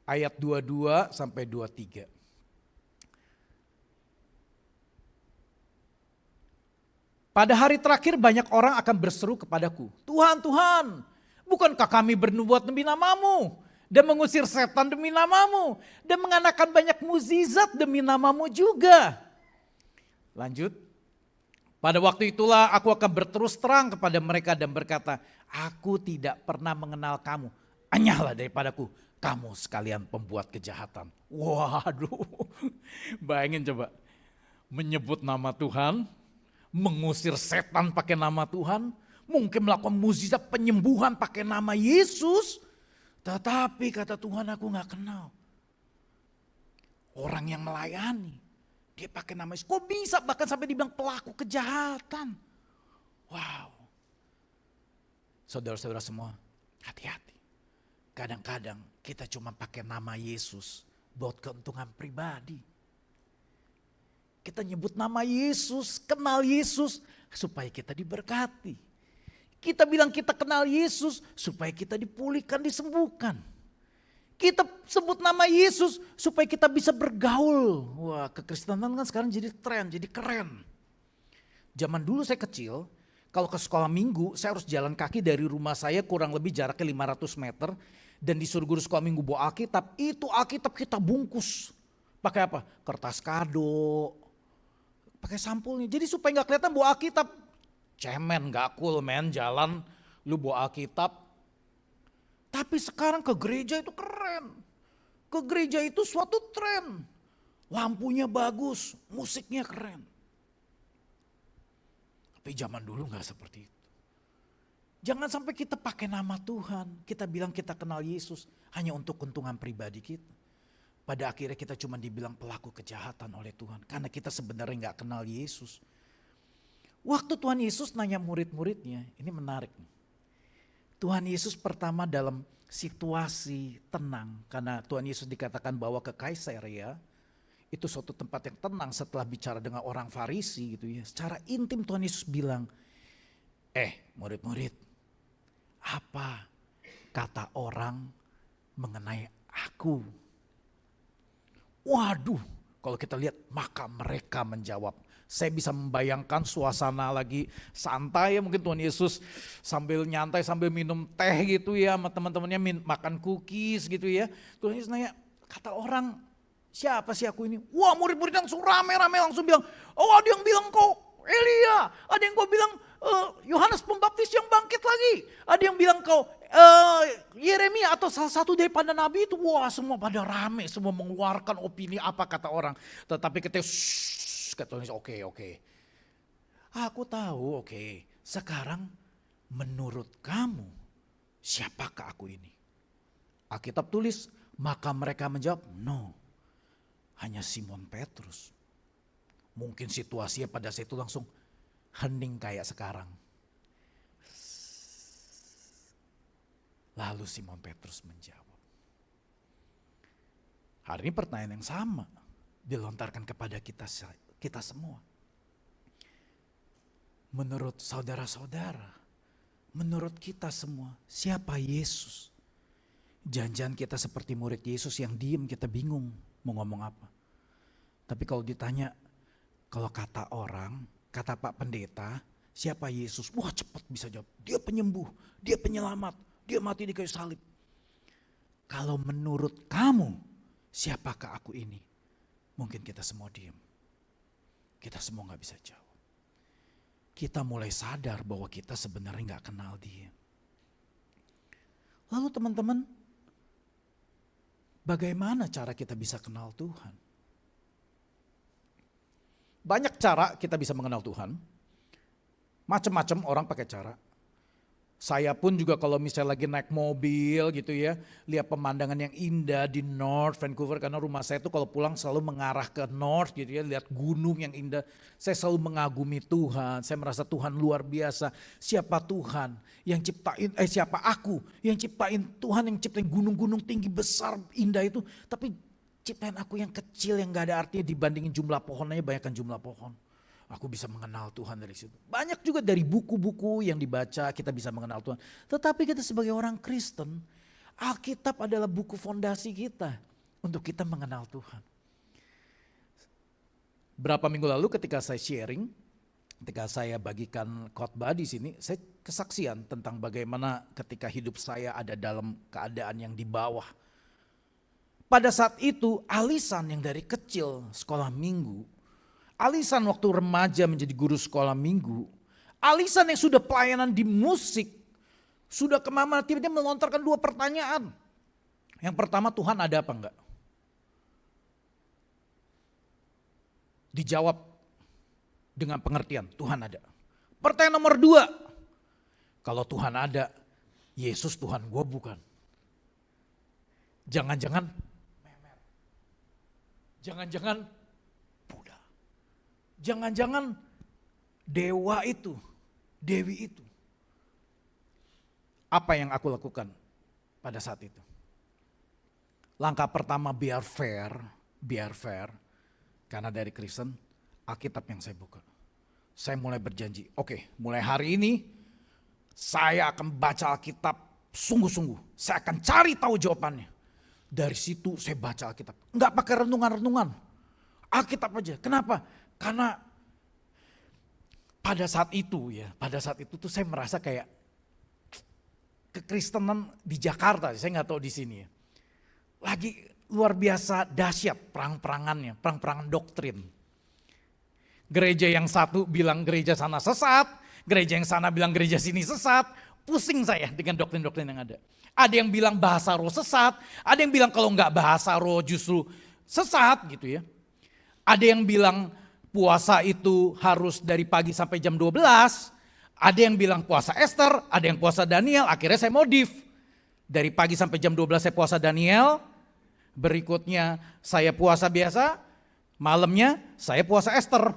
Ayat 22 sampai 23. Pada hari terakhir banyak orang akan berseru kepadaku, Tuhan, Tuhan, bukankah kami bernubuat demi namamu dan mengusir setan demi namamu dan mengadakan banyak mukjizat demi namamu juga. Lanjut. Pada waktu itulah aku akan berterus terang kepada mereka dan berkata, aku tidak pernah mengenal kamu. Enyahlah daripadaku, kamu sekalian pembuat kejahatan. Waduh, bayangin coba. Menyebut nama Tuhan, mengusir setan pakai nama Tuhan, mungkin melakukan mukjizat penyembuhan pakai nama Yesus. Tetapi kata Tuhan, aku gak kenal. Orang yang melayani, dia pakai nama Yesus. Kok bisa bahkan sampai dibilang pelaku kejahatan. Wow. Saudara-saudara semua, hati-hati. Kadang-kadang kita cuma pakai nama Yesus buat keuntungan pribadi. Kita nyebut nama Yesus, kenal Yesus supaya kita diberkati. Kita bilang kita kenal Yesus supaya kita dipulihkan, disembuhkan. Kita sebut nama Yesus supaya kita bisa bergaul. Wah, kekristenan kan sekarang jadi tren, jadi keren. Zaman dulu saya kecil, kalau ke sekolah minggu saya harus jalan kaki dari rumah saya kurang lebih jaraknya 500 meter. Dan disuruh guru sekolah minggu bawa Alkitab, itu Alkitab kita bungkus Pakai apa? Kertas kado. Pakai sampulnya. Jadi supaya nggak kelihatan bawa Alkitab. Cemen, nggak cool men, jalan lu bawa Alkitab. Tapi sekarang ke gereja itu keren. Ke gereja itu suatu tren. Lampunya bagus, musiknya keren. Tapi zaman dulu nggak seperti itu. Jangan sampai kita pakai nama Tuhan, kita bilang kita kenal Yesus hanya untuk keuntungan pribadi kita. Pada akhirnya kita cuma dibilang pelaku kejahatan oleh Tuhan. Karena kita sebenarnya gak kenal Yesus. Waktu Tuhan Yesus nanya murid-muridnya, ini menarik. Tuhan Yesus pertama dalam situasi tenang. Karena Tuhan Yesus dikatakan bawa ke Kaisarea. Itu suatu tempat yang tenang setelah bicara dengan orang Farisi gitu ya. Secara intim Tuhan Yesus bilang, murid-murid, apa kata orang mengenai aku? Waduh, kalau kita lihat maka mereka menjawab. Saya bisa membayangkan suasana lagi santai ya, mungkin Tuhan Yesus sambil nyantai sambil minum teh gitu ya sama teman-temannya makan cookies gitu ya. Tuhan Yesus nanya, kata orang siapa sih aku ini? Wah, murid-murid langsung rame-rame langsung bilang, oh ada yang bilang kok Elia, ada yang kau bilang Yohanes Pembaptis yang bangkit lagi. Ada yang bilang kau Yeremia atau salah satu daripada nabi itu. Wah, semua pada rame, semua mengeluarkan opini apa kata orang. Tetapi ketika kata oke. Aku tahu oke. Sekarang menurut kamu siapakah aku ini? Alkitab tulis, maka mereka menjawab, no. Hanya Simon Petrus. Mungkin situasinya pada saat itu langsung hening kayak sekarang. Lalu Simon Petrus menjawab. Hari ini pertanyaan yang sama dilontarkan kepada kita semua. Menurut saudara-saudara, menurut kita semua, siapa Yesus? Jangan-jangan kita seperti murid Yesus yang diem, kita bingung mau ngomong apa. Tapi kalau ditanya, kalau kata orang, kata Pak Pendeta, siapa Yesus? Wah, cepat bisa jawab. Dia penyembuh, dia penyelamat, dia mati di kayu salib. Kalau menurut kamu, siapakah aku ini? Mungkin kita semua diam. Kita semua gak bisa jawab. Kita mulai sadar bahwa kita sebenarnya gak kenal dia. Lalu teman-teman, bagaimana cara kita bisa kenal Tuhan? Banyak cara kita bisa mengenal Tuhan. Macam-macam orang pakai cara. Saya pun juga kalau misalnya lagi naik mobil gitu ya, lihat pemandangan yang indah di North Vancouver, karena rumah saya tuh kalau pulang selalu mengarah ke North gitu ya, lihat gunung yang indah. Saya selalu mengagumi Tuhan, saya merasa Tuhan luar biasa. Siapa Tuhan yang ciptain, siapa aku yang ciptain, Tuhan yang ciptain gunung-gunung tinggi besar indah itu, tapi ciptaan aku yang kecil yang gak ada artinya dibandingin jumlah pohonnya, banyakkan jumlah pohon. Aku bisa mengenal Tuhan dari situ. Banyak juga dari buku-buku yang dibaca kita bisa mengenal Tuhan. Tetapi kita sebagai orang Kristen, Alkitab adalah buku fondasi kita untuk kita mengenal Tuhan. Berapa minggu lalu ketika saya sharing, ketika saya bagikan khotbah di sini, saya kesaksian tentang bagaimana ketika hidup saya ada dalam keadaan yang di bawah. Pada saat itu Alisan yang dari kecil sekolah minggu, Alisan waktu remaja menjadi guru sekolah minggu, Alisan yang sudah pelayanan di musik, sudah kemana tiba-tiba melontarkan 2 pertanyaan. Yang pertama, Tuhan ada apa enggak? Dijawab dengan pengertian, Tuhan ada. Pertanyaan nomor 2, kalau Tuhan ada, Yesus Tuhan gue bukan. Jangan-jangan memer. Jangan-jangan Buddha. Jangan-jangan dewa itu, dewi itu. Apa yang aku lakukan pada saat itu? Langkah pertama biar fair. Karena dari Kristen, Alkitab yang saya buka. Saya mulai berjanji, oke, mulai hari ini saya akan baca Alkitab sungguh-sungguh. Saya akan cari tahu jawabannya. Dari situ saya baca Alkitab. Enggak pakai renungan-renungan. Alkitab aja. Kenapa? Karena pada saat itu tuh saya merasa kayak kekristenan di Jakarta, saya nggak tahu di sini ya. Lagi luar biasa dahsyat perang-perangannya, perang-perangan doktrin. Gereja yang satu bilang gereja sana sesat, gereja yang sana bilang gereja sini sesat. Pusing saya dengan doktrin-doktrin yang ada. Ada yang bilang bahasa roh sesat, ada yang bilang kalau nggak bahasa roh justru sesat gitu ya. Ada yang bilang puasa itu harus dari pagi sampai jam 12. Ada yang bilang puasa Esther, ada yang puasa Daniel. Akhirnya saya modif. Dari pagi sampai jam 12 saya puasa Daniel. Berikutnya saya puasa biasa. Malamnya saya puasa Esther.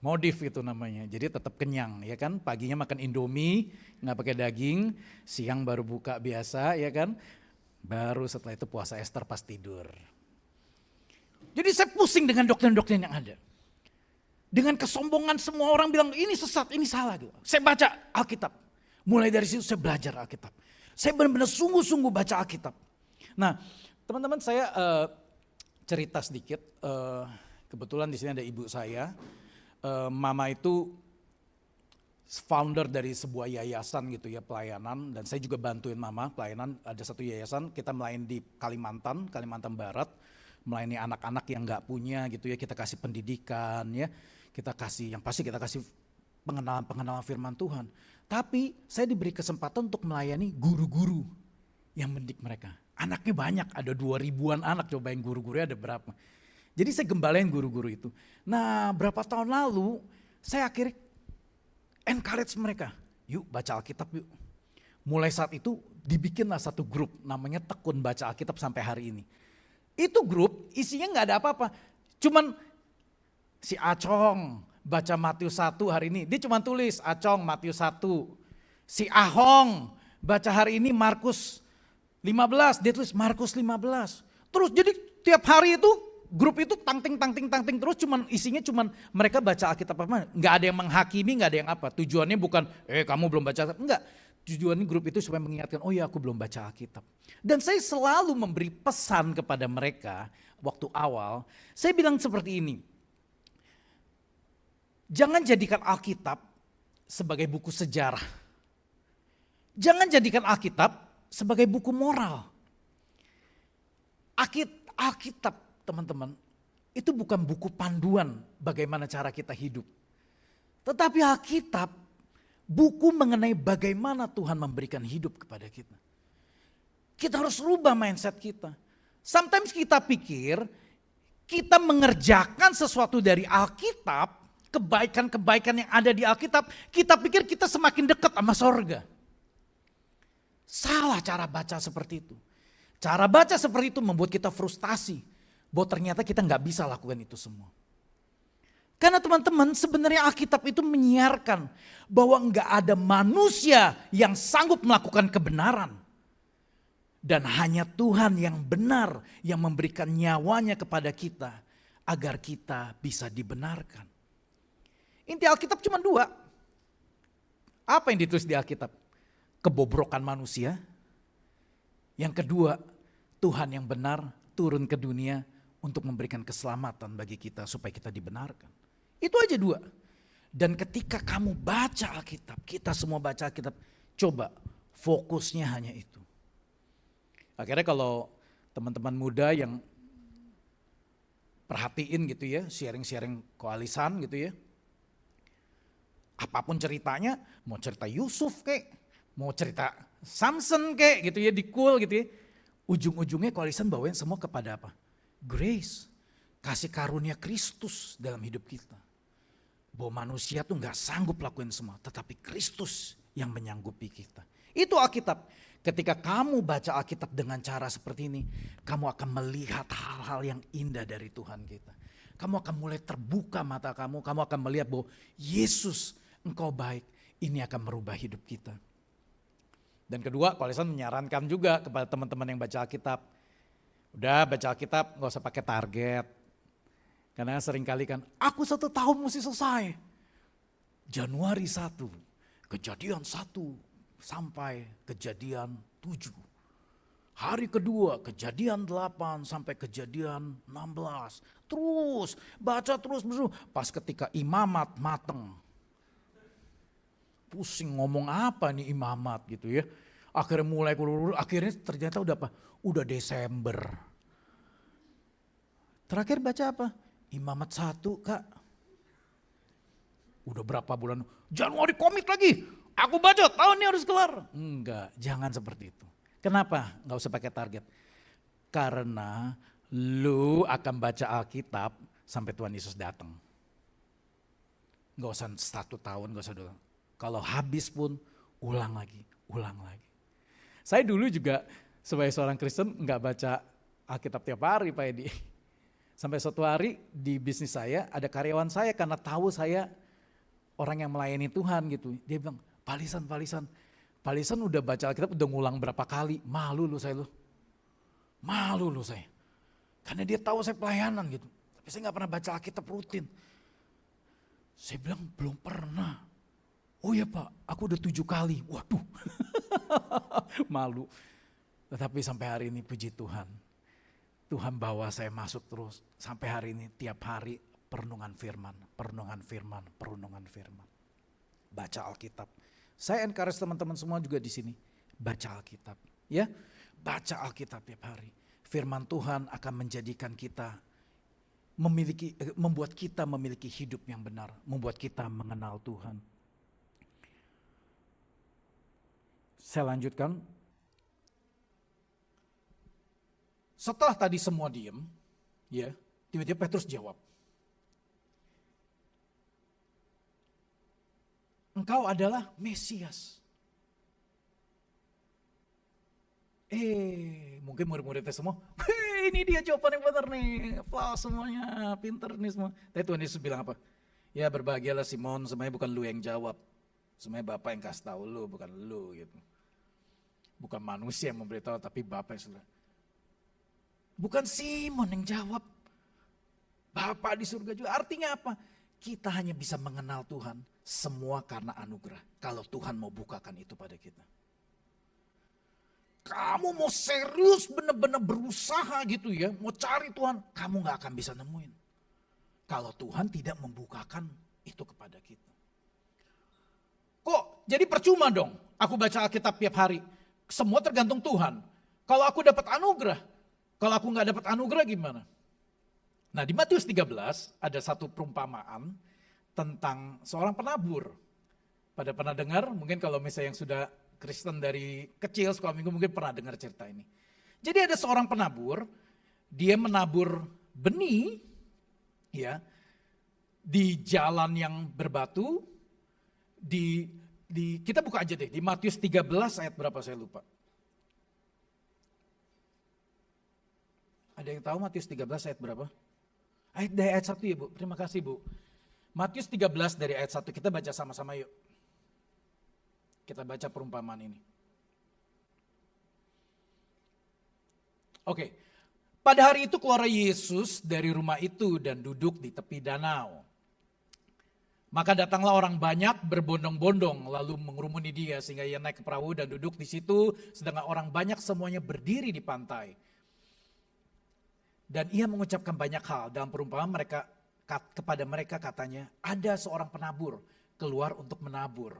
Modif itu namanya. Jadi tetap kenyang ya kan. Paginya makan Indomie, nggak pakai daging. Siang baru buka biasa ya kan. Baru setelah itu puasa Esther pas tidur. Jadi saya pusing dengan doktrin-doktrin yang ada. Dengan kesombongan semua orang bilang ini sesat, ini salah. Saya baca Alkitab. Mulai dari situ saya belajar Alkitab. Saya benar-benar sungguh-sungguh baca Alkitab. Nah teman-teman saya cerita sedikit. Kebetulan di sini ada ibu saya. Mama itu founder dari sebuah yayasan gitu ya, pelayanan. Dan saya juga bantuin mama pelayanan. Ada satu yayasan kita melayani di Kalimantan Barat. Melayani anak-anak yang nggak punya gitu ya, kita kasih pendidikan ya, kita kasih yang pasti kita kasih pengenalan firman Tuhan. Tapi saya diberi kesempatan untuk melayani guru-guru yang mendidik mereka. Anaknya banyak, ada 2.000-an anak, cobain guru-gurunya ada berapa. Jadi saya gembalain guru-guru itu. Nah berapa tahun lalu saya akhirnya encourage mereka, yuk baca Alkitab yuk. Mulai saat itu dibikinlah satu grup namanya Tekun Baca Alkitab sampai hari ini. Itu grup isinya nggak ada apa-apa. Cuman si Acong baca Matius 1 hari ini. Dia cuma tulis Acong Matius 1. Si Ahong baca hari ini Markus 15. Dia tulis Markus 15. Terus jadi tiap hari itu grup itu tangting terus isinya cuman mereka baca Alkitab apa. Nggak ada yang menghakimi, nggak ada yang apa. Tujuannya bukan kamu belum baca. Enggak. Tujuan grup itu supaya mengingatkan, oh ya aku belum baca Alkitab. Dan saya selalu memberi pesan kepada mereka waktu awal, saya bilang seperti ini. Jangan jadikan Alkitab sebagai buku sejarah. Jangan jadikan Alkitab sebagai buku moral. Alkitab teman-teman, itu bukan buku panduan bagaimana cara kita hidup. Tetapi Alkitab buku mengenai bagaimana Tuhan memberikan hidup kepada kita. Kita harus rubah mindset kita. Sometimes kita pikir kita mengerjakan sesuatu dari Alkitab, kebaikan-kebaikan yang ada di Alkitab, kita pikir kita semakin dekat sama sorga. Salah cara baca seperti itu. Cara baca seperti itu membuat kita frustasi. Bahwa ternyata kita nggak bisa lakukan itu semua. Karena teman-teman sebenarnya Alkitab itu menyiarkan bahwa enggak ada manusia yang sanggup melakukan kebenaran. Dan hanya Tuhan yang benar yang memberikan nyawanya kepada kita agar kita bisa dibenarkan. Inti Alkitab cuma 2. Apa yang ditulis di Alkitab? Kebobrokan manusia. Yang kedua, Tuhan yang benar turun ke dunia untuk memberikan keselamatan bagi kita supaya kita dibenarkan. Itu aja 2. Dan ketika kamu baca Alkitab, kita semua baca Alkitab, coba fokusnya hanya itu. Akhirnya kalau teman-teman muda yang perhatiin gitu ya, sharing-sharing koalisan gitu ya. Apapun ceritanya, mau cerita Yusuf kek, mau cerita Samson kek gitu ya, di cool gitu ya. Ujung-ujungnya koalisan bawain semua kepada apa? Grace, kasih karunia Kristus dalam hidup kita. Bahwa manusia tuh gak sanggup lakuin semua, tetapi Kristus yang menyanggupi kita. Itu Alkitab. Ketika kamu baca Alkitab dengan cara seperti ini, kamu akan melihat hal-hal yang indah dari Tuhan kita. Kamu akan mulai terbuka mata kamu akan melihat bahwa Yesus engkau baik, ini akan merubah hidup kita. Dan kedua, Koalisan menyarankan juga kepada teman-teman yang baca Alkitab. Udah baca Alkitab gak usah pakai target. Karena seringkali kan, aku 1 tahun mesti selesai. Januari 1, Kejadian 1 sampai Kejadian 7. Hari kedua Kejadian 8 sampai Kejadian 16. Terus, baca terus. Pas ketika imamat mateng. Pusing ngomong apa nih imamat gitu ya. Akhirnya mulai akhirnya ternyata udah apa? Udah Desember. Terakhir baca apa? Imamat 1 Kak. Udah berapa bulan? Januari komit lagi. Aku baca tahun ini harus kelar. Enggak, jangan seperti itu. Kenapa? Enggak usah pakai target. Karena lu akan baca Alkitab sampai Tuhan Yesus datang. Enggak usah 1 tahun, enggak usah 2 tahun. Kalau habis pun ulang lagi, ulang lagi. Saya dulu juga sebagai seorang Kristen enggak baca Alkitab tiap hari Pak Edi. Sampai suatu hari di bisnis saya ada karyawan saya karena tahu saya orang yang melayani Tuhan gitu. Dia bilang, Palisan udah baca Alkitab udah ngulang berapa kali. Malu lu saya. Karena dia tahu saya pelayanan gitu. Tapi saya gak pernah baca Alkitab rutin. Saya bilang belum pernah. Oh ya Pak, aku udah 7 kali. Waduh, malu. Tetapi sampai hari ini puji Tuhan. Tuhan bawa saya masuk terus. Sampai hari ini tiap hari perenungan firman. Baca Alkitab. Saya encourage teman-teman semua juga di sini. Baca Alkitab. Ya, baca Alkitab tiap hari. Firman Tuhan akan menjadikan kita membuat kita memiliki hidup yang benar. Membuat kita mengenal Tuhan. Saya lanjutkan. Setelah tadi semua diem, ya, tiba-tiba Petrus jawab. Engkau adalah Mesias. Mungkin murid-muridnya semua, ini dia jawaban yang benar nih. Aplaus semuanya, pinter nih semua. Tapi Tuhan Yesus bilang apa? Ya berbahagialah Simon, semuanya bukan lu yang jawab. Semuanya Bapa yang kasih tahu lu, bukan lu gitu. Bukan manusia yang memberitahu, tapi Bapa yang sudah. Bukan Simon yang jawab. Bapa di surga juga. Artinya apa? Kita hanya bisa mengenal Tuhan semua karena anugerah. Kalau Tuhan mau bukakan itu pada kita. Kamu mau serius benar-benar berusaha gitu ya. Mau cari Tuhan. Kamu gak akan bisa nemuin. Kalau Tuhan tidak membukakan itu kepada kita. Kok jadi percuma dong. Aku baca Alkitab tiap hari. Semua tergantung Tuhan. Kalau aku dapat anugerah. Kalau aku gak dapat anugerah gimana? Nah di Matius 13 ada satu perumpamaan tentang seorang penabur. Pada pernah dengar, mungkin kalau misalnya yang sudah Kristen dari kecil sekolah minggu mungkin pernah dengar cerita ini. Jadi ada seorang penabur, dia menabur benih ya di jalan yang berbatu. Kita buka aja deh di Matius 13 ayat berapa saya lupa. Ada yang tahu Matius 13 ayat berapa? Dari ayat 1 ya Bu, terima kasih Bu. Matius 13 dari ayat 1, kita baca sama-sama yuk. Kita baca perumpamaan ini. Oke, pada hari itu keluar Yesus dari rumah itu dan duduk di tepi danau. Maka datanglah orang banyak berbondong-bondong lalu mengerumuni dia sehingga ia naik ke perahu dan duduk di situ. Sedangkan orang banyak semuanya berdiri di pantai. Dan ia mengucapkan banyak hal dalam perumpamaan kepada mereka katanya, ada seorang penabur keluar untuk menabur.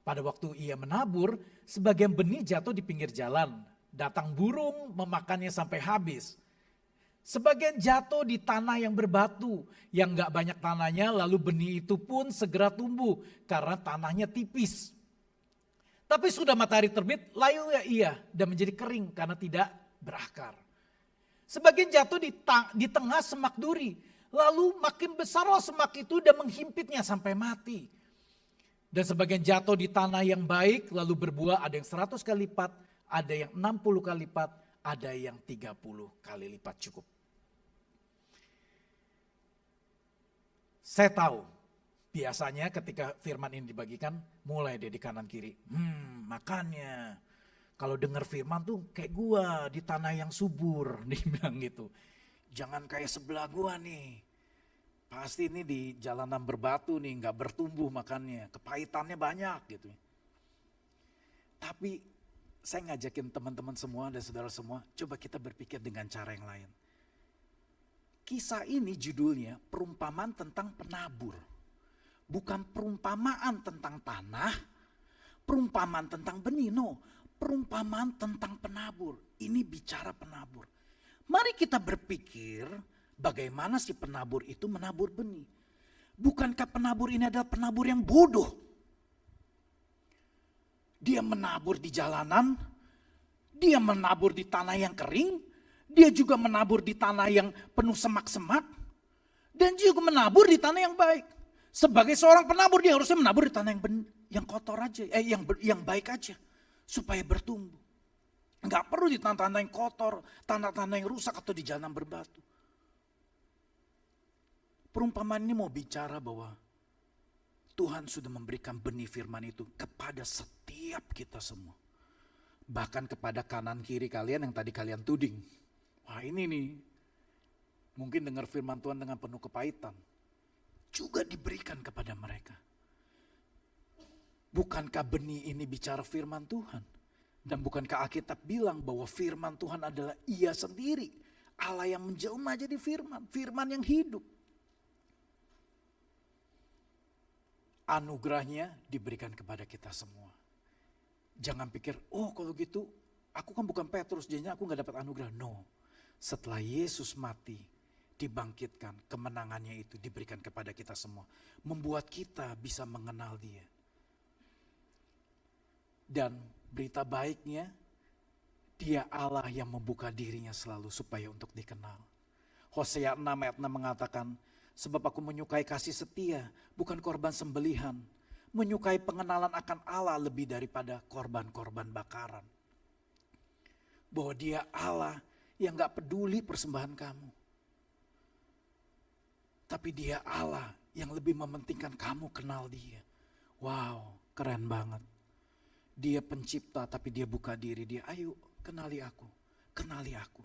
Pada waktu ia menabur, sebagian benih jatuh di pinggir jalan. Datang burung memakannya sampai habis. Sebagian jatuh di tanah yang berbatu, yang gak banyak tanahnya, lalu benih itu pun segera tumbuh karena tanahnya tipis. Tapi sudah matahari terbit, layu ia dan menjadi kering karena tidak berakar. Sebagian jatuh di tengah semak duri. Lalu makin besarlah semak itu dan menghimpitnya sampai mati. Dan sebagian jatuh di tanah yang baik lalu berbuah, ada yang 100 kali lipat, ada yang 60 kali lipat, ada yang 30 kali lipat cukup. Saya tahu biasanya ketika firman ini dibagikan mulai dia di kanan kiri. Makanya kalau dengar firman tuh kayak gua di tanah yang subur, dia bilang gitu. Jangan kayak sebelah gua nih. Pasti ini di jalanan berbatu nih, gak bertumbuh makannya. Kepahitannya banyak gitu. Tapi saya ngajakin teman-teman semua dan saudara semua, coba kita berpikir dengan cara yang lain. Kisah ini judulnya perumpamaan tentang penabur. Bukan perumpamaan tentang tanah, perumpamaan tentang benih, no. perumpamaan tentang penabur. Ini bicara penabur. Mari kita berpikir bagaimana si penabur itu menabur benih. Bukankah penabur ini adalah penabur yang bodoh? Dia menabur di jalanan, dia menabur di tanah yang kering, dia juga menabur di tanah yang penuh semak-semak, dan juga menabur di tanah yang baik. Sebagai seorang penabur dia harusnya menabur di tanah yang kotor aja, yang baik aja, supaya bertumbuh. Enggak perlu di tanah-tanah yang kotor, tanah-tanah yang rusak atau di jalan berbatu. Perumpamaan ini mau bicara bahwa Tuhan sudah memberikan benih firman itu kepada setiap kita semua. Bahkan kepada kanan kiri kalian yang tadi kalian tuding. Wah ini nih, mungkin dengar firman Tuhan dengan penuh kepahitan. Juga diberikan kepada mereka. Bukankah benih ini bicara firman Tuhan? Dan bukankah Alkitab bilang bahwa firman Tuhan adalah Ia sendiri. Allah yang menjelma jadi firman, firman yang hidup. Anugerahnya diberikan kepada kita semua. Jangan pikir, oh kalau gitu aku kan bukan Petrus, jadinya aku gak dapat anugerah. No, setelah Yesus mati, dibangkitkan, kemenangannya itu diberikan kepada kita semua. Membuat kita bisa mengenal Dia. Dan berita baiknya, Dia Allah yang membuka dirinya selalu supaya untuk dikenal. Hosea 6 ayat 6 mengatakan, sebab aku menyukai kasih setia, bukan korban sembelihan. Menyukai pengenalan akan Allah lebih daripada korban-korban bakaran. Bahwa Dia Allah yang gak peduli persembahan kamu. Tapi Dia Allah yang lebih mementingkan kamu kenal Dia. Wow, keren banget. Dia pencipta tapi Dia buka diri. Dia ayo kenali aku, kenali aku.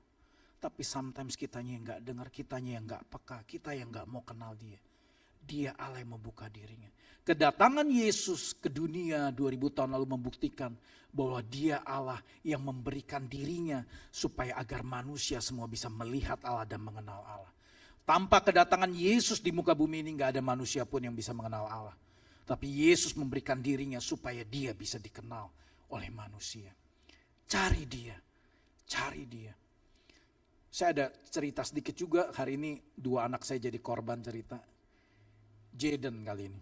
Tapi sometimes kitanya yang gak dengar, kitanya yang gak peka, kita yang gak mau kenal Dia. Dia Allah yang membuka dirinya. Kedatangan Yesus ke dunia 2000 tahun lalu membuktikan bahwa Dia Allah yang memberikan dirinya supaya agar manusia semua bisa melihat Allah dan mengenal Allah. Tanpa kedatangan Yesus di muka bumi ini gak ada manusia pun yang bisa mengenal Allah. Tapi Yesus memberikan dirinya supaya Dia bisa dikenal oleh manusia. Cari Dia, cari Dia. Saya ada cerita sedikit juga, hari ini 2 anak saya jadi korban cerita. Jaden kali ini.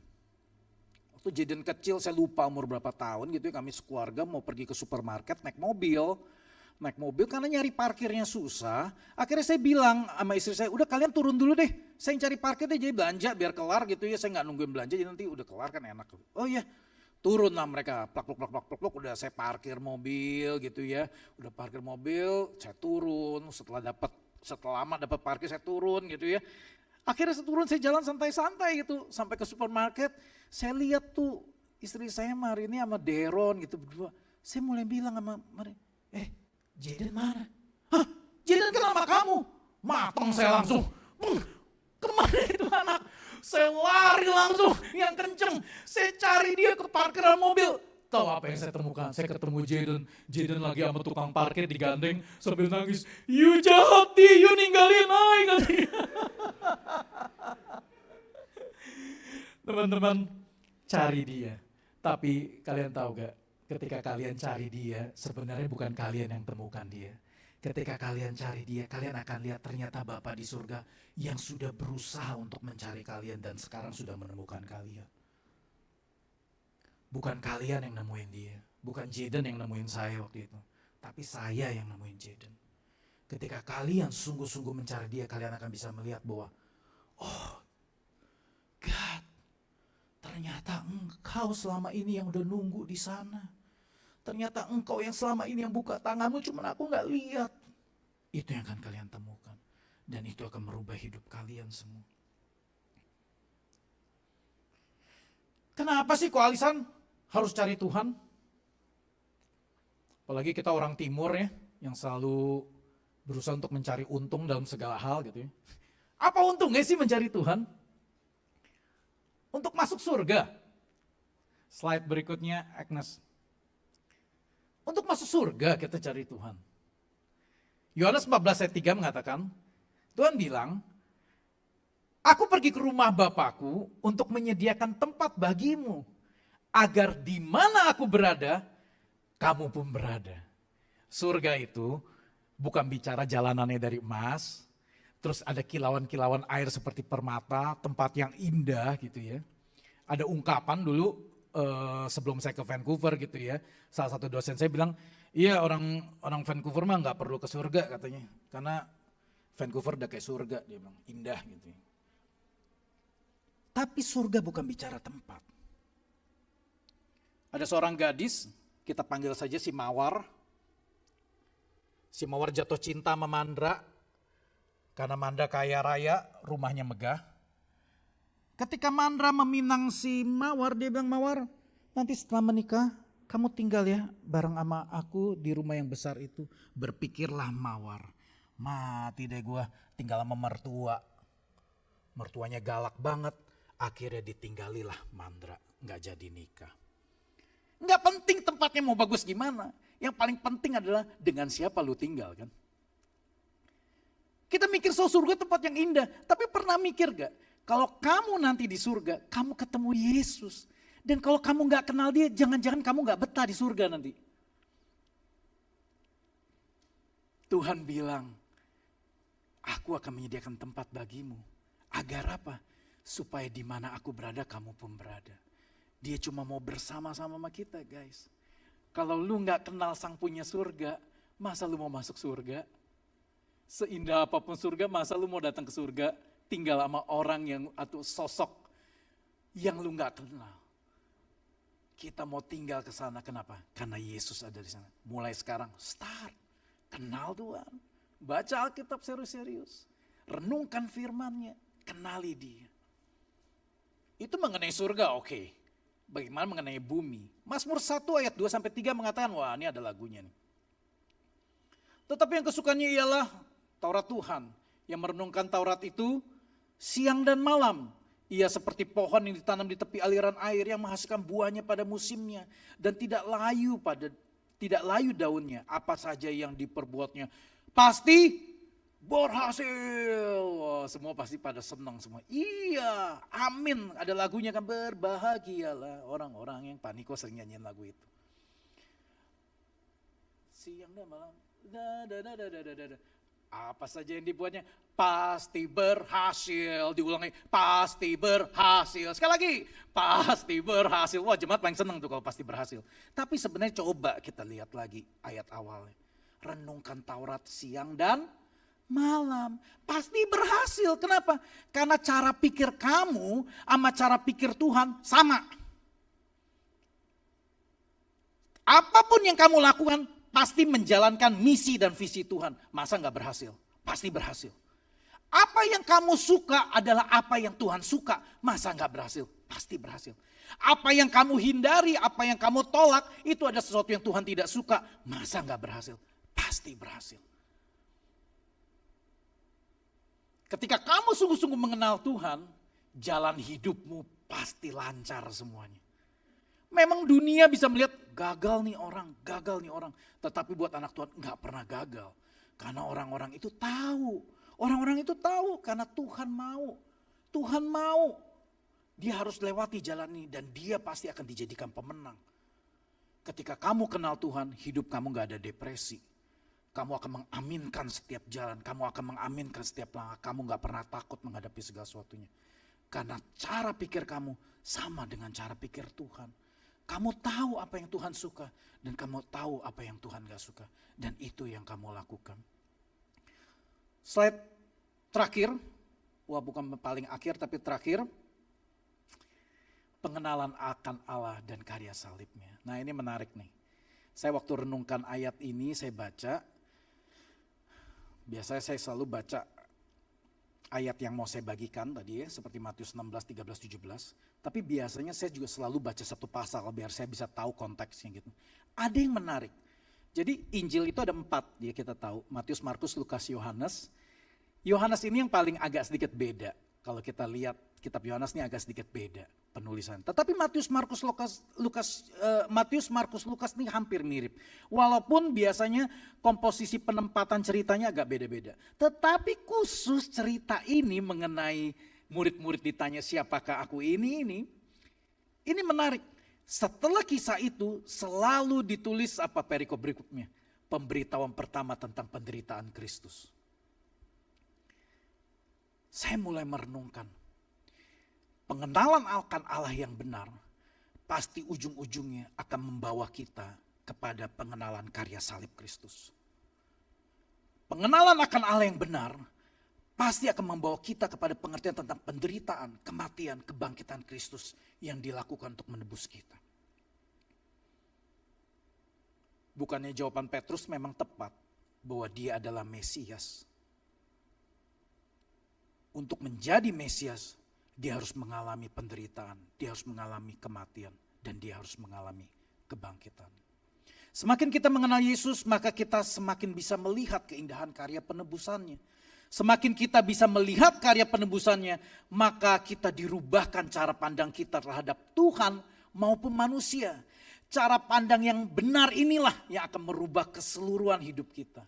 Waktu Jaden kecil saya lupa umur berapa tahun gitu ya, kami sekeluarga mau pergi ke supermarket naik mobil karena nyari parkirnya susah. Akhirnya saya bilang sama istri saya, udah kalian turun dulu deh, saya yang cari parkir deh jadi belanja biar kelar gitu ya, saya gak nungguin belanja jadi nanti udah kelar kan enak. Oh iya, turun lah mereka, plak, udah saya parkir mobil gitu ya. Udah parkir mobil, saya turun, setelah lama dapat parkir saya turun gitu ya. Akhirnya saya turun, saya jalan santai-santai gitu, sampai ke supermarket, saya lihat tuh istri saya Mari ini sama Deron gitu berdua. Saya mulai bilang sama Mari, Jaden mana? Hah? Jaden kenal sama kamu? Mateng saya langsung. Kemana itu anak? Saya lari langsung yang kenceng. Saya cari dia ke parkiran mobil. Tahu apa yang saya temukan? Saya ketemu Jaden. Jaden lagi sama tukang parkir digandeng sambil nangis. You jahat di, you ninggalin aja. Teman-teman, cari dia. Tapi kalian tahu gak? Ketika kalian cari Dia, sebenarnya bukan kalian yang temukan Dia. Ketika kalian cari Dia, kalian akan lihat ternyata Bapa di surga yang sudah berusaha untuk mencari kalian dan sekarang sudah menemukan kalian. Bukan kalian yang nemuin Dia, bukan Jaden yang nemuin saya waktu itu, tapi saya yang nemuin Jaden. Ketika kalian sungguh-sungguh mencari Dia, kalian akan bisa melihat bahwa, oh God, ternyata Engkau selama ini yang udah nunggu di sana. Ternyata Engkau yang selama ini yang buka tanganmu, cuman aku gak lihat. Itu yang akan kalian temukan. Dan itu akan merubah hidup kalian semua. Kenapa sih koalisan harus cari Tuhan? Apalagi kita orang timur ya, yang selalu berusaha untuk mencari untung dalam segala hal gitu ya. Apa untungnya sih mencari Tuhan? Untuk masuk surga. Slide berikutnya, Agnes. Untuk masuk surga kita cari Tuhan. Yohanes 14 ayat 3 mengatakan, Tuhan bilang, aku pergi ke rumah Bapakku untuk menyediakan tempat bagimu, agar di mana aku berada, kamu pun berada. Surga itu bukan bicara jalanannya dari emas, terus ada kilauan-kilauan air seperti permata, tempat yang indah gitu ya. Ada ungkapan dulu sebelum saya ke Vancouver gitu ya, salah satu dosen saya bilang, iya orang Vancouver mah nggak perlu ke surga katanya, karena Vancouver udah kayak surga, dia bilang indah gitu ya. Tapi surga bukan bicara tempat. Ada seorang gadis, kita panggil saja si Mawar. Si Mawar jatuh cinta sama Mandra, karena Mandra kaya raya, rumahnya megah. Ketika Mandra meminang si Mawar, dia bilang, Mawar nanti setelah menikah kamu tinggal ya bareng sama aku di rumah yang besar itu. Berpikirlah Mawar, mati deh gua tinggal sama mertua. Mertuanya galak banget, akhirnya ditinggalilah Mandra, gak jadi nikah. Gak penting tempatnya mau bagus gimana, yang paling penting adalah dengan siapa lu tinggal kan. Kita mikir soal surga tempat yang indah, tapi pernah mikir gak? Kalau kamu nanti di surga, kamu ketemu Yesus. Dan kalau kamu gak kenal dia, jangan-jangan kamu gak betah di surga nanti. Tuhan bilang, aku akan menyediakan tempat bagimu. Agar apa? Supaya di mana aku berada, kamu pun berada. Dia cuma mau bersama-sama sama kita guys. Kalau lu gak kenal sang punya surga, masa lu mau masuk surga? Seindah apapun surga, masa lu mau datang ke surga? Tinggal sama orang yang atau sosok yang lu gak kenal. Kita mau tinggal ke sana, kenapa? Karena Yesus ada di sana. Mulai sekarang, start. Kenal Tuhan. Baca Alkitab serius-serius. Renungkan firman-Nya. Kenali dia. Itu mengenai surga, oke. Bagaimana mengenai bumi? Mazmur 1 ayat 2-3 mengatakan, wah ini ada lagunya nih. Tetapi yang kesukaannya ialah Taurat Tuhan. Yang merenungkan Taurat itu siang dan malam. Ia seperti pohon yang ditanam di tepi aliran air yang menghasilkan buahnya pada musimnya. Dan tidak layu daunnya. Apa saja yang diperbuatnya pasti berhasil. Wah, semua pasti pada senang semua. Iya, amin. Ada lagunya kan, berbahagialah orang-orang yang paniko sering nyanyiin lagu itu. Siang dan malam. Apa saja yang dibuatnya pasti berhasil. Diulangi, pasti berhasil. Sekali lagi, pasti berhasil. Wah, jemaat paling senang tuh kalau pasti berhasil. Tapi sebenarnya coba kita lihat lagi ayat awalnya. Renungkan Taurat siang dan malam. Pasti berhasil. Kenapa? Karena cara pikir kamu sama cara pikir Tuhan sama. Apapun yang kamu lakukan pasti menjalankan misi dan visi Tuhan. Masa gak berhasil? Pasti berhasil. Apa yang kamu suka adalah apa yang Tuhan suka. Masa gak berhasil? Pasti berhasil. Apa yang kamu hindari, apa yang kamu tolak, itu ada sesuatu yang Tuhan tidak suka. Masa gak berhasil? Pasti berhasil. Ketika kamu sungguh-sungguh mengenal Tuhan, jalan hidupmu pasti lancar semuanya. Memang dunia bisa melihat gagal nih orang. Tetapi buat anak Tuhan gak pernah gagal. Karena orang-orang itu tahu. Orang-orang itu tahu karena Tuhan mau. Tuhan mau. Dia harus lewati jalan ini dan dia pasti akan dijadikan pemenang. Ketika kamu kenal Tuhan, hidup kamu gak ada depresi. Kamu akan mengaminkan setiap jalan, kamu akan mengaminkan setiap langkah. Kamu gak pernah takut menghadapi segala sesuatunya. Karena cara pikir kamu sama dengan cara pikir Tuhan. Kamu tahu apa yang Tuhan suka dan kamu tahu apa yang Tuhan gak suka. Dan itu yang kamu lakukan. Slide terakhir, wah bukan paling akhir tapi terakhir. Pengenalan akan Allah dan karya salibnya. Nah ini menarik nih. Saya waktu renungkan ayat ini saya baca. Biasanya saya selalu baca ayat yang mau saya bagikan tadi ya. Seperti Matius 16, 13, 17. Tapi biasanya saya juga selalu baca satu pasal biar saya bisa tahu konteksnya gitu. Ada yang menarik. Jadi Injil itu ada 4 ya kita tahu. Matius, Markus, Lukas, Yohanes. Yohanes ini yang paling agak sedikit beda. Kalau kita lihat kitab Yohanes ini agak sedikit beda penulisan. Tetapi Matius, Markus, Lukas ini hampir mirip. Walaupun biasanya komposisi penempatan ceritanya agak beda-beda. Tetapi khusus cerita ini mengenai murid-murid ditanya siapakah aku ini menarik. Setelah kisah itu selalu ditulis apa perikop berikutnya? Pemberitahuan pertama tentang penderitaan Kristus. Saya mulai merenungkan. Pengenalan akan Allah yang benar pasti ujung-ujungnya akan membawa kita kepada pengenalan karya salib Kristus. Pengenalan akan Allah yang benar pasti akan membawa kita kepada pengertian tentang penderitaan, kematian, kebangkitan Kristus yang dilakukan untuk menebus kita. Bukannya jawaban Petrus memang tepat bahwa dia adalah Mesias. Untuk menjadi Mesias, dia harus mengalami penderitaan, dia harus mengalami kematian, dan dia harus mengalami kebangkitan. Semakin kita mengenal Yesus, maka kita semakin bisa melihat keindahan karya penebusannya. Semakin kita bisa melihat karya penebusannya, maka kita dirubahkan cara pandang kita terhadap Tuhan maupun manusia. Cara pandang yang benar inilah yang akan merubah keseluruhan hidup kita.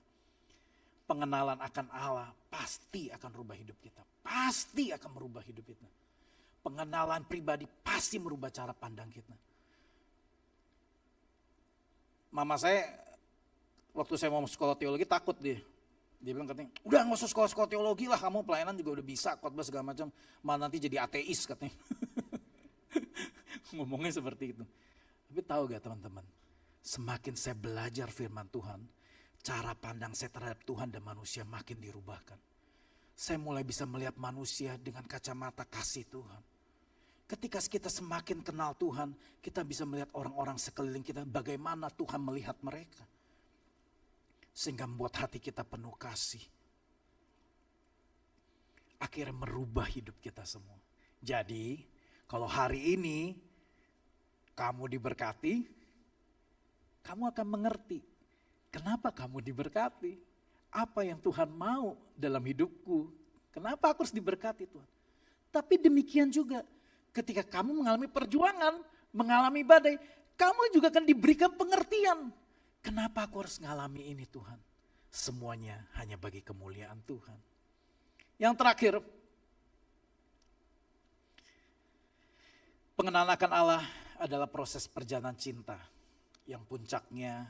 Pengenalan akan Allah pasti akan merubah hidup kita. Pasti akan merubah hidup kita. Pengenalan pribadi pasti merubah cara pandang kita. Mama saya waktu saya mau sekolah teologi takut dia. Dia bilang katanya, udah gak usah sekolah teologi lah, kamu pelayanan juga udah bisa, khotbah segala macam. Malah nanti jadi ateis katanya. Ngomongnya seperti itu. Tapi tahu gak teman-teman, semakin saya belajar firman Tuhan, cara pandang saya terhadap Tuhan dan manusia makin dirubahkan. Saya mulai bisa melihat manusia dengan kacamata kasih Tuhan. Ketika kita semakin kenal Tuhan, kita bisa melihat orang-orang sekeliling kita bagaimana Tuhan melihat mereka. Sehingga membuat hati kita penuh kasih. Akhirnya merubah hidup kita semua. Jadi, kalau hari ini kamu diberkati, kamu akan mengerti kenapa kamu diberkati. Apa yang Tuhan mau dalam hidupku. Kenapa aku harus diberkati Tuhan. Tapi demikian juga ketika kamu mengalami perjuangan, mengalami badai, kamu juga akan diberikan pengertian. Kenapa aku harus mengalami ini Tuhan? Semuanya hanya bagi kemuliaan Tuhan. Yang terakhir, pengenalan akan Allah adalah proses perjalanan cinta yang puncaknya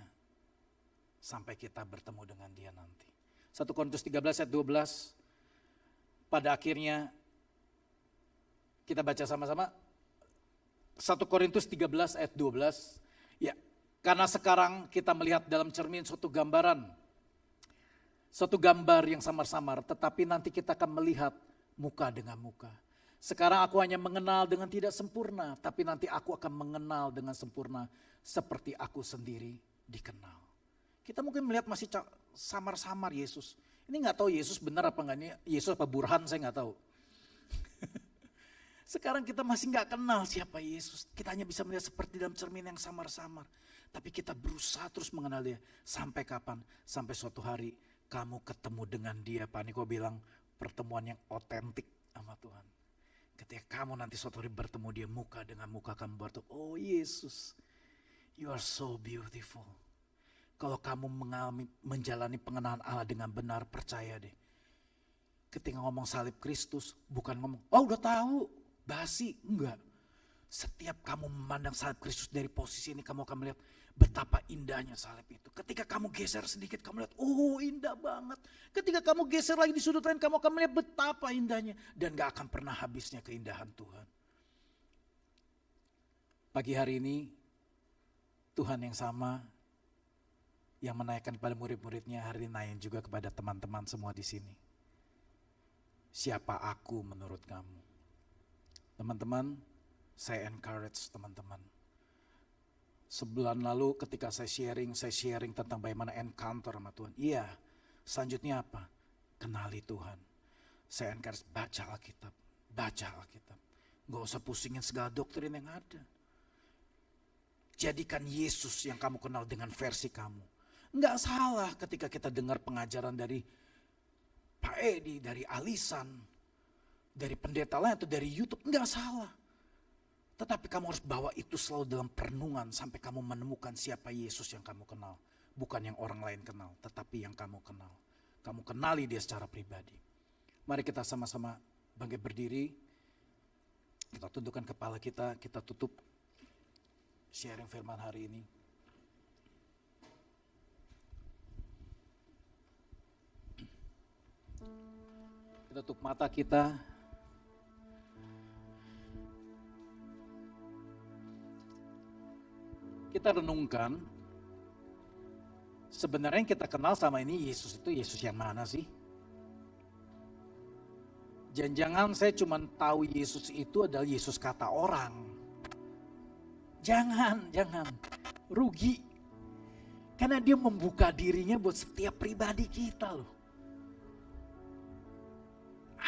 sampai kita bertemu dengan Dia nanti. 1 Korintus 13 ayat 12, pada akhirnya kita baca sama-sama. 1 Korintus 13 ayat 12. Ya, karena sekarang kita melihat dalam cermin suatu gambaran. Suatu gambar yang samar-samar, tetapi nanti kita akan melihat muka dengan muka. Sekarang aku hanya mengenal dengan tidak sempurna, tapi nanti aku akan mengenal dengan sempurna seperti aku sendiri dikenal. Kita mungkin melihat masih samar-samar Yesus. Ini gak tahu Yesus benar apa enggak, ini Yesus apa Burhan saya gak tahu. Sekarang kita masih gak kenal siapa Yesus. Kita hanya bisa melihat seperti dalam cermin yang samar-samar. Tapi kita berusaha terus mengenal Dia. Sampai kapan? Sampai suatu hari kamu ketemu dengan Dia. Pak Niko bilang pertemuan yang otentik sama Tuhan. Ketika kamu nanti suatu hari bertemu Dia muka dengan muka, kamu berkata, oh Yesus, you are so beautiful. Kalau kamu menjalani pengenalan Allah dengan benar, percaya deh. Ketika ngomong salib Kristus, bukan ngomong, oh udah tahu, basi, enggak. Setiap kamu memandang salib Kristus dari posisi ini, kamu akan melihat betapa indahnya salib itu. Ketika kamu geser sedikit, kamu lihat, oh indah banget. Ketika kamu geser lagi di sudut lain, kamu akan melihat betapa indahnya. Dan gak akan pernah habisnya keindahan Tuhan. Pagi hari ini, Tuhan yang sama, yang menaikkan kepada murid-muridnya, hari ini naik juga kepada teman-teman semua di sini. Siapa aku menurut kamu? Teman-teman, saya encourage teman-teman. Sebulan lalu ketika saya sharing tentang bagaimana encounter sama Tuhan. Iya, selanjutnya apa? Kenali Tuhan. Saya encourage baca Alkitab. Gak usah pusingin segala doktrin yang ada. Jadikan Yesus yang kamu kenal dengan versi kamu. Enggak salah ketika kita dengar pengajaran dari Pak Edi, dari Alisan, dari pendeta lain atau dari YouTube. Enggak salah. Tetapi kamu harus bawa itu selalu dalam perenungan sampai kamu menemukan siapa Yesus yang kamu kenal. Bukan yang orang lain kenal, tetapi yang kamu kenal. Kamu kenali Dia secara pribadi. Mari kita sama-sama bangkit berdiri. Kita tundukkan kepala kita tutup sharing firman hari ini. Kita tutup mata kita. Kita renungkan, sebenarnya yang kita kenal sama ini Yesus itu Yesus yang mana sih? Jangan-jangan saya cuma tahu Yesus itu adalah Yesus kata orang. Jangan. Rugi. Karena dia membuka dirinya buat setiap pribadi kita loh.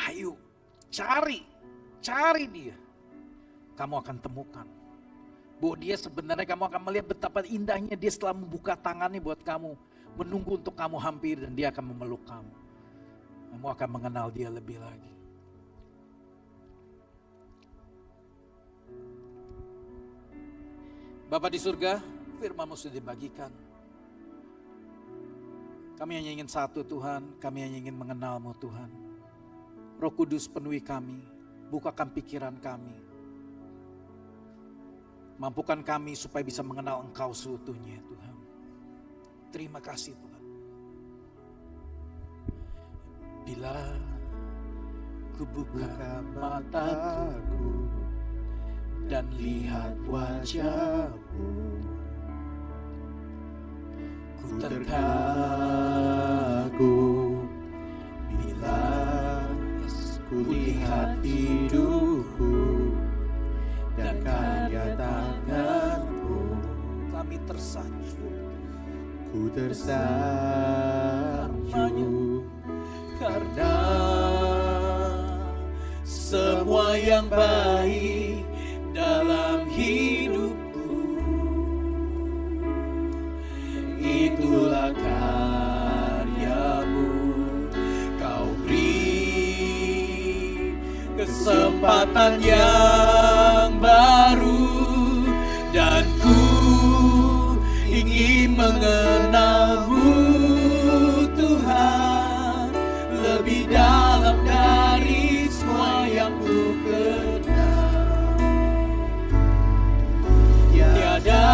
Ayo, cari dia. Kamu akan temukan. Bahwa dia sebenarnya kamu akan melihat betapa indahnya dia setelah membuka tangannya buat kamu. Menunggu untuk kamu hampir dan dia akan memeluk kamu. Kamu akan mengenal dia lebih lagi. Bapa di surga, firman-Mu sudah dibagikan. Kami hanya ingin satu Tuhan, kami hanya ingin mengenal-Mu Tuhan. Roh Kudus penuhi kami, bukakan pikiran kami. Mampukan kami supaya bisa mengenal Engkau seutuhnya Tuhan. Terima kasih Tuhan. Bila ku buka mataku dan lihat wajah-Mu, ku terkagum bila ku lihat hidupku dan karya tangan-Mu. Kami tersanjung, Ku tersanjung karena semua yang baik dalam hidupku itulah karya-Mu. Kau beri kesempatan yang baru dan ku ingin mengenal-Mu Tuhan lebih dalam dari semua yang ku kenal. Tiada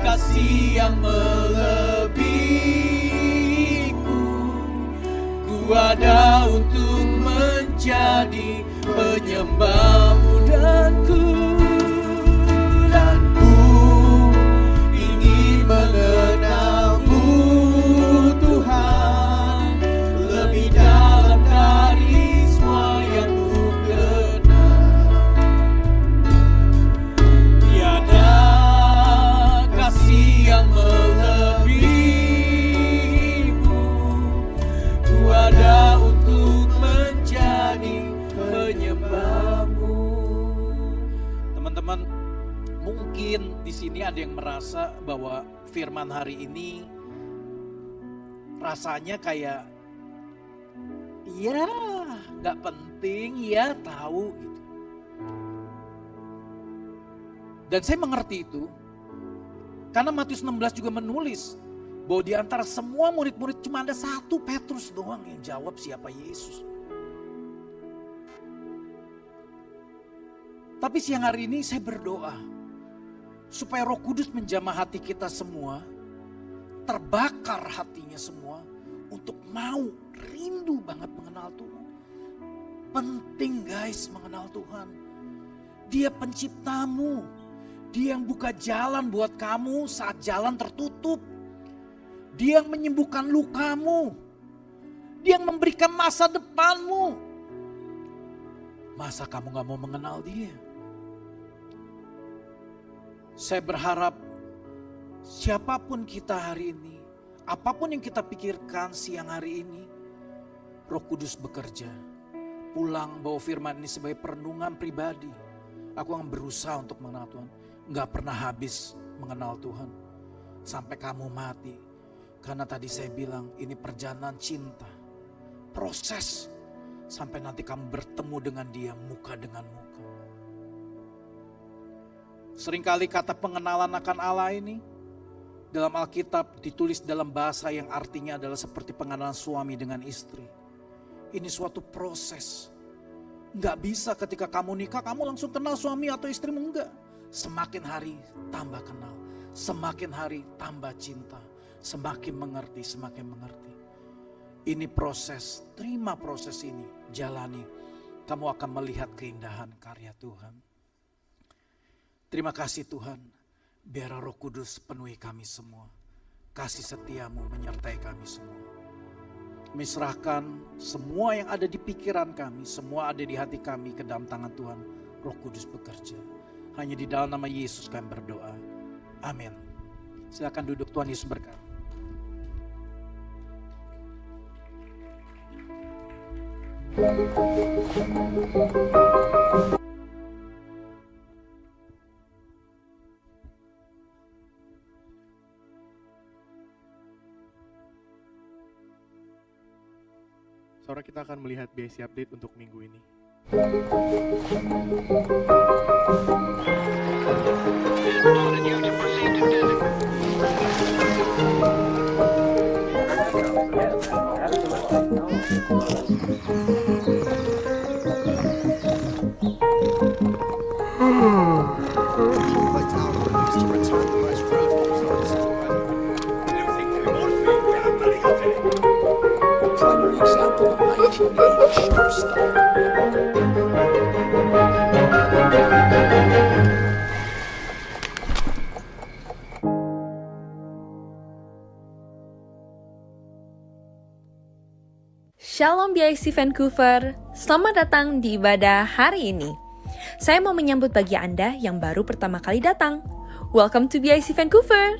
kasih yang melebihiku, ku ada untuk menjadi penyembah-Mu dan ku ingin mengenal-Mu Tuhan lebih dalam dari semua yang ku kenal. Tiada kasih yang melebihi-Mu, ku ada untuk menjadi penyembah-Mu. Teman-teman, mungkin di sini ada yang merasa bahwa firman hari ini rasanya kayak ya nggak penting, ya tahu gitu. Dan saya mengerti itu karena Matius 16 juga menulis bahwa di antara semua murid-murid cuma ada satu Petrus doang yang jawab siapa Yesus. Tapi siang hari ini saya berdoa supaya Roh Kudus menjamah hati kita semua, terbakar hatinya semua untuk mau rindu banget mengenal Tuhan. Penting guys mengenal Tuhan. Dia penciptamu, Dia yang buka jalan buat kamu saat jalan tertutup. Dia yang menyembuhkan lukamu, Dia yang memberikan masa depanmu. Masa kamu gak mau mengenal Dia? Saya berharap siapapun kita hari ini, apapun yang kita pikirkan siang hari ini, Roh Kudus bekerja. Pulang bawa firman ini sebagai perenungan pribadi. Aku akan berusaha untuk mengenal Tuhan. Gak pernah habis mengenal Tuhan. Sampai kamu mati. Karena tadi saya bilang ini perjalanan cinta. Proses. Sampai nanti kamu bertemu dengan Dia muka dengan muka. Seringkali kata pengenalan akan Allah ini dalam Alkitab ditulis dalam bahasa yang artinya adalah seperti pengenalan suami dengan istri. Ini suatu proses. Enggak bisa ketika kamu nikah kamu langsung kenal suami atau istrimu, enggak. Semakin hari tambah kenal, semakin hari tambah cinta, semakin mengerti, semakin mengerti. Ini proses, terima proses ini, jalani. Kamu akan melihat keindahan karya Tuhan. Terima kasih Tuhan, biar Roh Kudus penuhi kami semua. Kasih setiamu menyertai kami semua. Kami serahkan semua yang ada di pikiran kami, semua ada di hati kami ke dalam tangan Tuhan. Roh Kudus bekerja. Hanya di dalam nama Yesus kami berdoa. Amin. Silakan duduk, Tuhan Yesus berkati. Saudara, kita akan melihat BIC update untuk minggu ini. Primary example of 1980 sharp style. Shalom BIC Vancouver, selamat datang di ibadah hari ini. Saya mau menyambut bagi Anda yang baru pertama kali datang. Welcome to BIC Vancouver.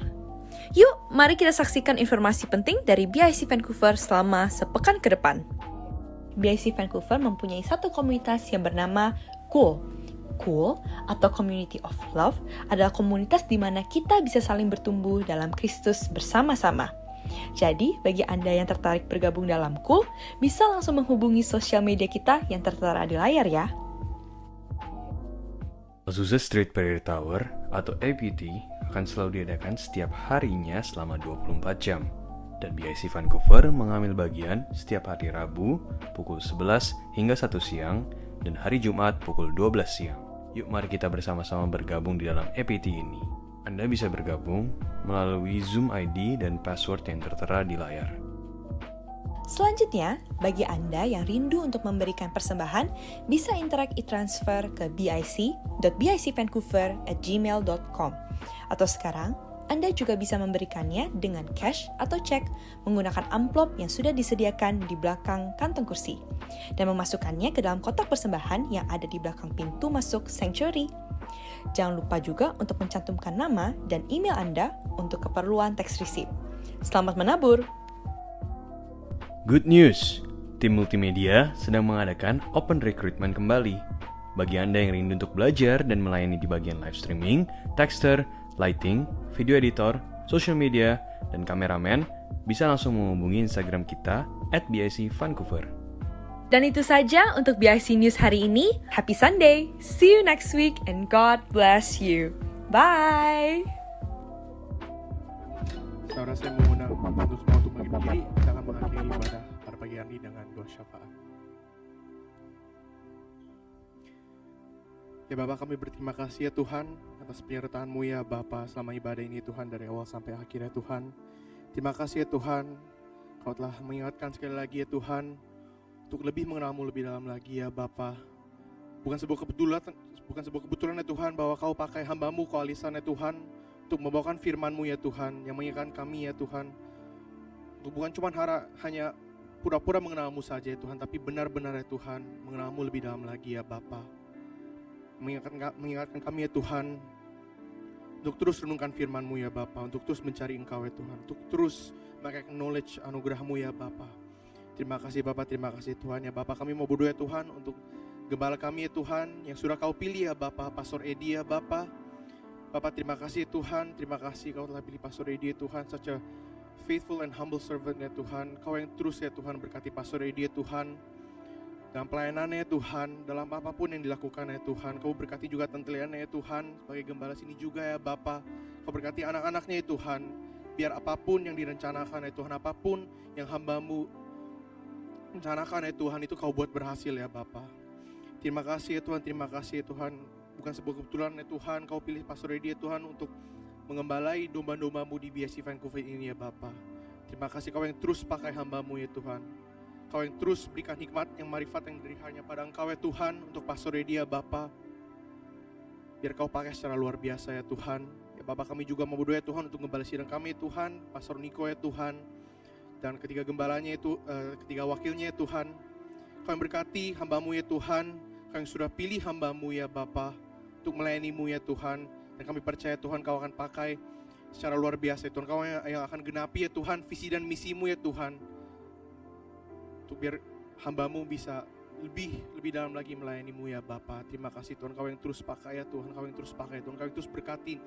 Yuk, mari kita saksikan informasi penting dari BIC Vancouver selama sepekan ke depan. BIC Vancouver mempunyai satu komunitas yang bernama Cool. Cool atau Community of Love adalah komunitas di mana kita bisa saling bertumbuh dalam Kristus bersama-sama. Jadi, bagi Anda yang tertarik bergabung dalam Cool, bisa langsung menghubungi sosial media kita yang tertera di layar ya. Azusa Street Prayer Tower atau APT akan selalu diadakan setiap harinya selama 24 jam. Dan BIC Vancouver mengambil bagian setiap hari Rabu pukul 11 hingga 1 siang dan hari Jumat pukul 12 siang. Yuk mari kita bersama-sama bergabung di dalam APT ini. Anda bisa bergabung melalui Zoom ID dan password yang tertera di layar. Selanjutnya, bagi Anda yang rindu untuk memberikan persembahan, bisa interact e-transfer ke bic.bicvancouver@gmail.com. Atau sekarang, Anda juga bisa memberikannya dengan cash atau cek menggunakan amplop yang sudah disediakan di belakang kantong kursi dan memasukkannya ke dalam kotak persembahan yang ada di belakang pintu masuk sanctuary. Jangan lupa juga untuk mencantumkan nama dan email Anda untuk keperluan tax receipt. Selamat menabur! Good news! Tim Multimedia sedang mengadakan open recruitment kembali. Bagi Anda yang rindu untuk belajar dan melayani di bagian live streaming, texter, lighting, video editor, social media, dan kameramen, bisa langsung menghubungi Instagram kita @BICVancouver. Dan itu saja untuk BIC News hari ini. Happy Sunday! See you next week and God bless you. Bye! Saudara, saya mengundang untuk semua untuk berdiri. Kita akan mengakhiri ibadah pada pagi hari ini dengan doa syafaat. Ya Bapa, kami berterima kasih ya Tuhan atas penyertaan-Mu ya Bapa selama ibadah ini Tuhan dari awal sampai akhir ya Tuhan. Terima kasih ya Tuhan, Kau telah mengingatkan sekali lagi ya Tuhan untuk lebih mengenal-Mu lebih dalam lagi ya Bapa. Bukan sebuah kebetulan ya Tuhan bahwa Kau pakai hamba-Mu koalisan ya Tuhan untuk membawakan firman-Mu ya Tuhan yang mengingatkan kami ya Tuhan. Untuk bukan cuma hanya pura-pura mengenal-Mu saja ya Tuhan, tapi benar-benar ya Tuhan mengenal-Mu lebih dalam lagi ya Bapa. Mengingatkan kami ya Tuhan untuk terus renungkan firman-Mu ya Bapa, untuk terus mencari Engkau ya Tuhan, untuk terus memakai knowledge anugerah-Mu ya Bapa. Terima kasih Bapa, terima kasih Tuhan ya Bapa. Kami mau berdoa ya Tuhan untuk gembala kami ya Tuhan yang sudah Kau pilih ya Bapa, Pastor Edi ya Bapa. Bapa, terima kasih Tuhan, terima kasih Kau telah pilih Pastor Edi ya Tuhan, such a faithful and humble servant ya Tuhan. Kau yang terus ya Tuhan berkati Pastor Edi ya Tuhan, dalam pelayanannya ya Tuhan, dalam apapun yang dilakukan ya Tuhan. Kau berkati juga Tante Liana ya Tuhan, sebagai gembala sini juga ya Bapa. Kau berkati anak-anaknya ya Tuhan, biar apapun yang direncanakan ya Tuhan, apapun yang hamba-Mu rencanakan ya Tuhan, itu Kau buat berhasil ya Bapa. Terima kasih ya Tuhan, terima kasih ya Tuhan. bukan sebuah kebetulan ya Tuhan, Kau pilih Pastor Redi ya Tuhan untuk mengembalai domba-dombamu di BSC Vancouver ini ya Bapa. Terima kasih Kau yang terus pakai hamba-Mu ya Tuhan. Kau yang terus berikan hikmat yang marifat yang dari hanya pada Engkau ya Tuhan untuk Pastor Redi ya Bapa. Biar Kau pakai secara luar biasa ya Tuhan. Ya Bapa, kami juga mau berdoa ya Tuhan untuk gembala sidang kami ya Tuhan, Pastor Niko ya Tuhan. Dan ketiga gembalanya itu, ketiga wakilnya ya Tuhan. Kau yang berkati hamba-Mu ya Tuhan. Kau yang sudah pilih hamba-Mu ya Bapa untuk melayani-Mu ya Tuhan. Dan kami percaya Tuhan Kau akan pakai secara luar biasa ya Tuhan. Kau yang akan genapi ya Tuhan visi dan misi-Mu ya Tuhan. Untuk biar hamba-Mu bisa lebih dalam lagi melayani-Mu ya Bapa. Terima kasih Tuhan, Kau yang terus pakai ya Tuhan. Kau yang terus pakai Tuhan. Kau yang terus berkati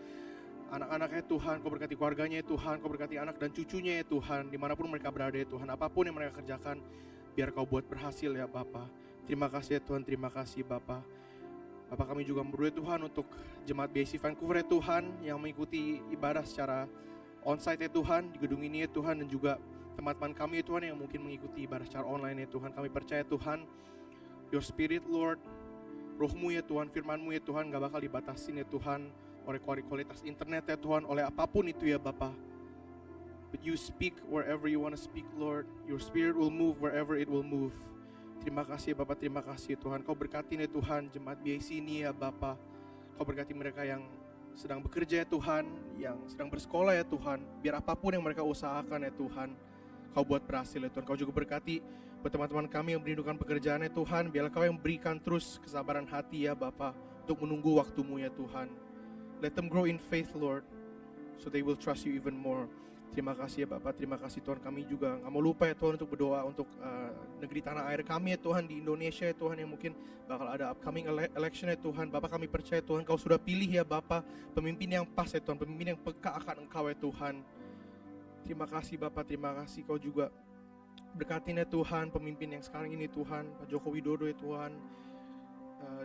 anak-anaknya Tuhan. Kau berkati keluarganya ya Tuhan. Kau berkati anak dan cucunya ya Tuhan. Dimanapun mereka berada ya Tuhan. Apapun yang mereka kerjakan, biar Kau buat berhasil ya Bapa. Terima kasih ya Tuhan. Terima kasih Bapa. Bapa, kami juga berdoa Tuhan untuk jemaat BSC Vancouver ya Tuhan, yang mengikuti ibadah secara onsite ya Tuhan, di gedung ini ya Tuhan. Dan juga teman-teman kami ya Tuhan yang mungkin mengikuti ibadah secara online ya Tuhan. Kami percaya Tuhan, Your Spirit Lord, Roh-Mu ya Tuhan, Firman-Mu ya Tuhan gak bakal dibatasin ya Tuhan oleh kualitas internet ya Tuhan, oleh apapun itu ya Bapa. But you speak wherever you want to speak Lord. Your Spirit will move wherever it will move. Terima kasih ya Bapa, terima kasih ya Tuhan. Kau berkati ya Tuhan jemaat BSC ini ya Bapa. Kau berkati mereka yang sedang bekerja ya Tuhan, yang sedang bersekolah ya Tuhan. Biar apapun yang mereka usahakan ya Tuhan, Kau buat berhasil ya Tuhan. Kau juga berkati buat teman-teman kami yang merindukan pekerjaan ya Tuhan. Biarlah Kau yang berikan terus kesabaran hati ya Bapa untuk menunggu waktu-Mu ya Tuhan. Let them grow in faith Lord, so they will trust you even more. Terima kasih ya Bapak, terima kasih Tuhan. Kami juga gak mau lupa ya Tuhan untuk berdoa untuk negeri tanah air kami ya Tuhan, di Indonesia ya Tuhan, yang mungkin bakal ada upcoming election ya Tuhan. Bapak, kami percaya Tuhan Kau sudah pilih ya Bapak pemimpin yang pas ya Tuhan, pemimpin yang peka akan Engkau ya Tuhan. Terima kasih Bapak, terima kasih Kau juga berkatin ya Tuhan pemimpin yang sekarang ini Tuhan, Pak Joko Widodo ya Tuhan,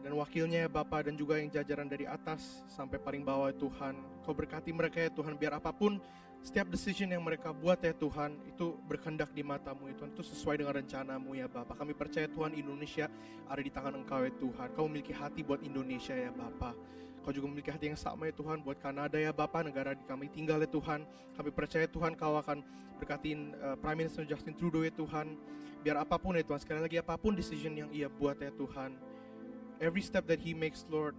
dan wakilnya ya Bapak, dan juga yang jajaran dari atas sampai paling bawah ya Tuhan. Kau berkati mereka ya Tuhan, biar apapun setiap decision yang mereka buat ya Tuhan, itu berkehendak di mata-Mu ya Tuhan, itu sesuai dengan rencana-Mu ya Bapak. Kami percaya Tuhan Indonesia ada di tangan Engkau ya Tuhan. Kau memiliki hati buat Indonesia ya Bapak. Kau juga memiliki hati yang sama ya Tuhan buat Kanada ya Bapak, negara di kami tinggal ya Tuhan. Kami percaya Tuhan Kau akan berkatin Prime Minister Justin Trudeau ya Tuhan. Biar apapun ya Tuhan, sekali lagi apapun decision yang ia buat ya Tuhan, every step that he makes Lord,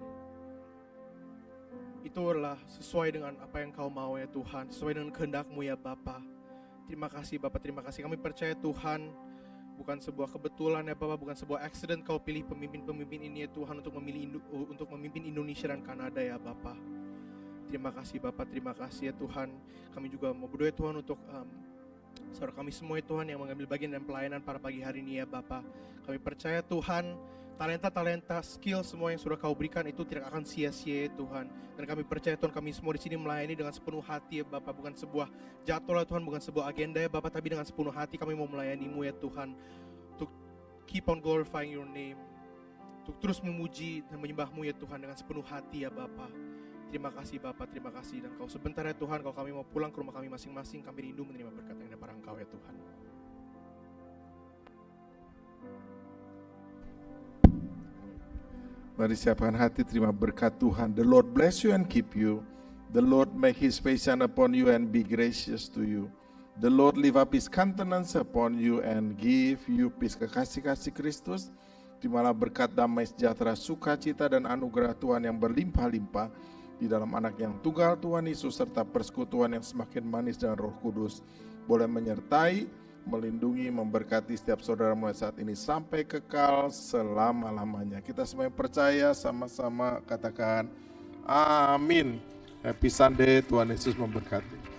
itu adalah sesuai dengan apa yang Kau mau ya Tuhan, sesuai dengan kehendak-Mu ya Bapa. Terima kasih Bapak, terima kasih. Kami percaya Tuhan, bukan sebuah kebetulan ya Bapak, bukan sebuah accident Kau pilih pemimpin-pemimpin ini ya Tuhan untuk memimpin Indonesia dan Kanada ya Bapak. Terima kasih Bapak, terima kasih ya Tuhan. Kami juga mau berdoa ya Tuhan untuk saudara kami semua ya Tuhan yang mengambil bagian dalam pelayanan pada pagi hari ini ya Bapak. Kami percaya Tuhan, talenta-talenta, skill semua yang sudah Kau berikan itu tidak akan sia-sia ya Tuhan. Dan kami percaya Tuhan, kami semua di sini melayani dengan sepenuh hati ya Bapak. Bukan sebuah jadwal ya Tuhan, bukan sebuah agenda ya Bapak, tapi dengan sepenuh hati kami mau melayani-Mu ya Tuhan. Untuk keep on glorifying Your name, untuk terus memuji dan menyembah-Mu ya Tuhan dengan sepenuh hati ya Bapak. Terima kasih Bapak, terima kasih. Dan Kau sebentar ya Tuhan, kalau kami mau pulang ke rumah kami masing-masing, kami rindu menerima berkat yang daripada Engkau ya Tuhan. Mari siapkan hati terima berkat Tuhan. The Lord bless you and keep you. The Lord make His face shine upon you and be gracious to you. The Lord lift up His countenance upon you and give you peace. Kekasih-kasih Kristus, terimalah berkat damai sejahtera, sukacita dan anugerah Tuhan yang berlimpah-limpah di dalam anak yang tunggal Tuhan Yesus, serta persekutuan yang semakin manis dan Roh Kudus boleh menyertai, melindungi, memberkati setiap saudara mulai saat ini sampai kekal selama-lamanya. Kita semua yang percaya sama-sama katakan amin. Happy Sunday, Tuhan Yesus memberkati.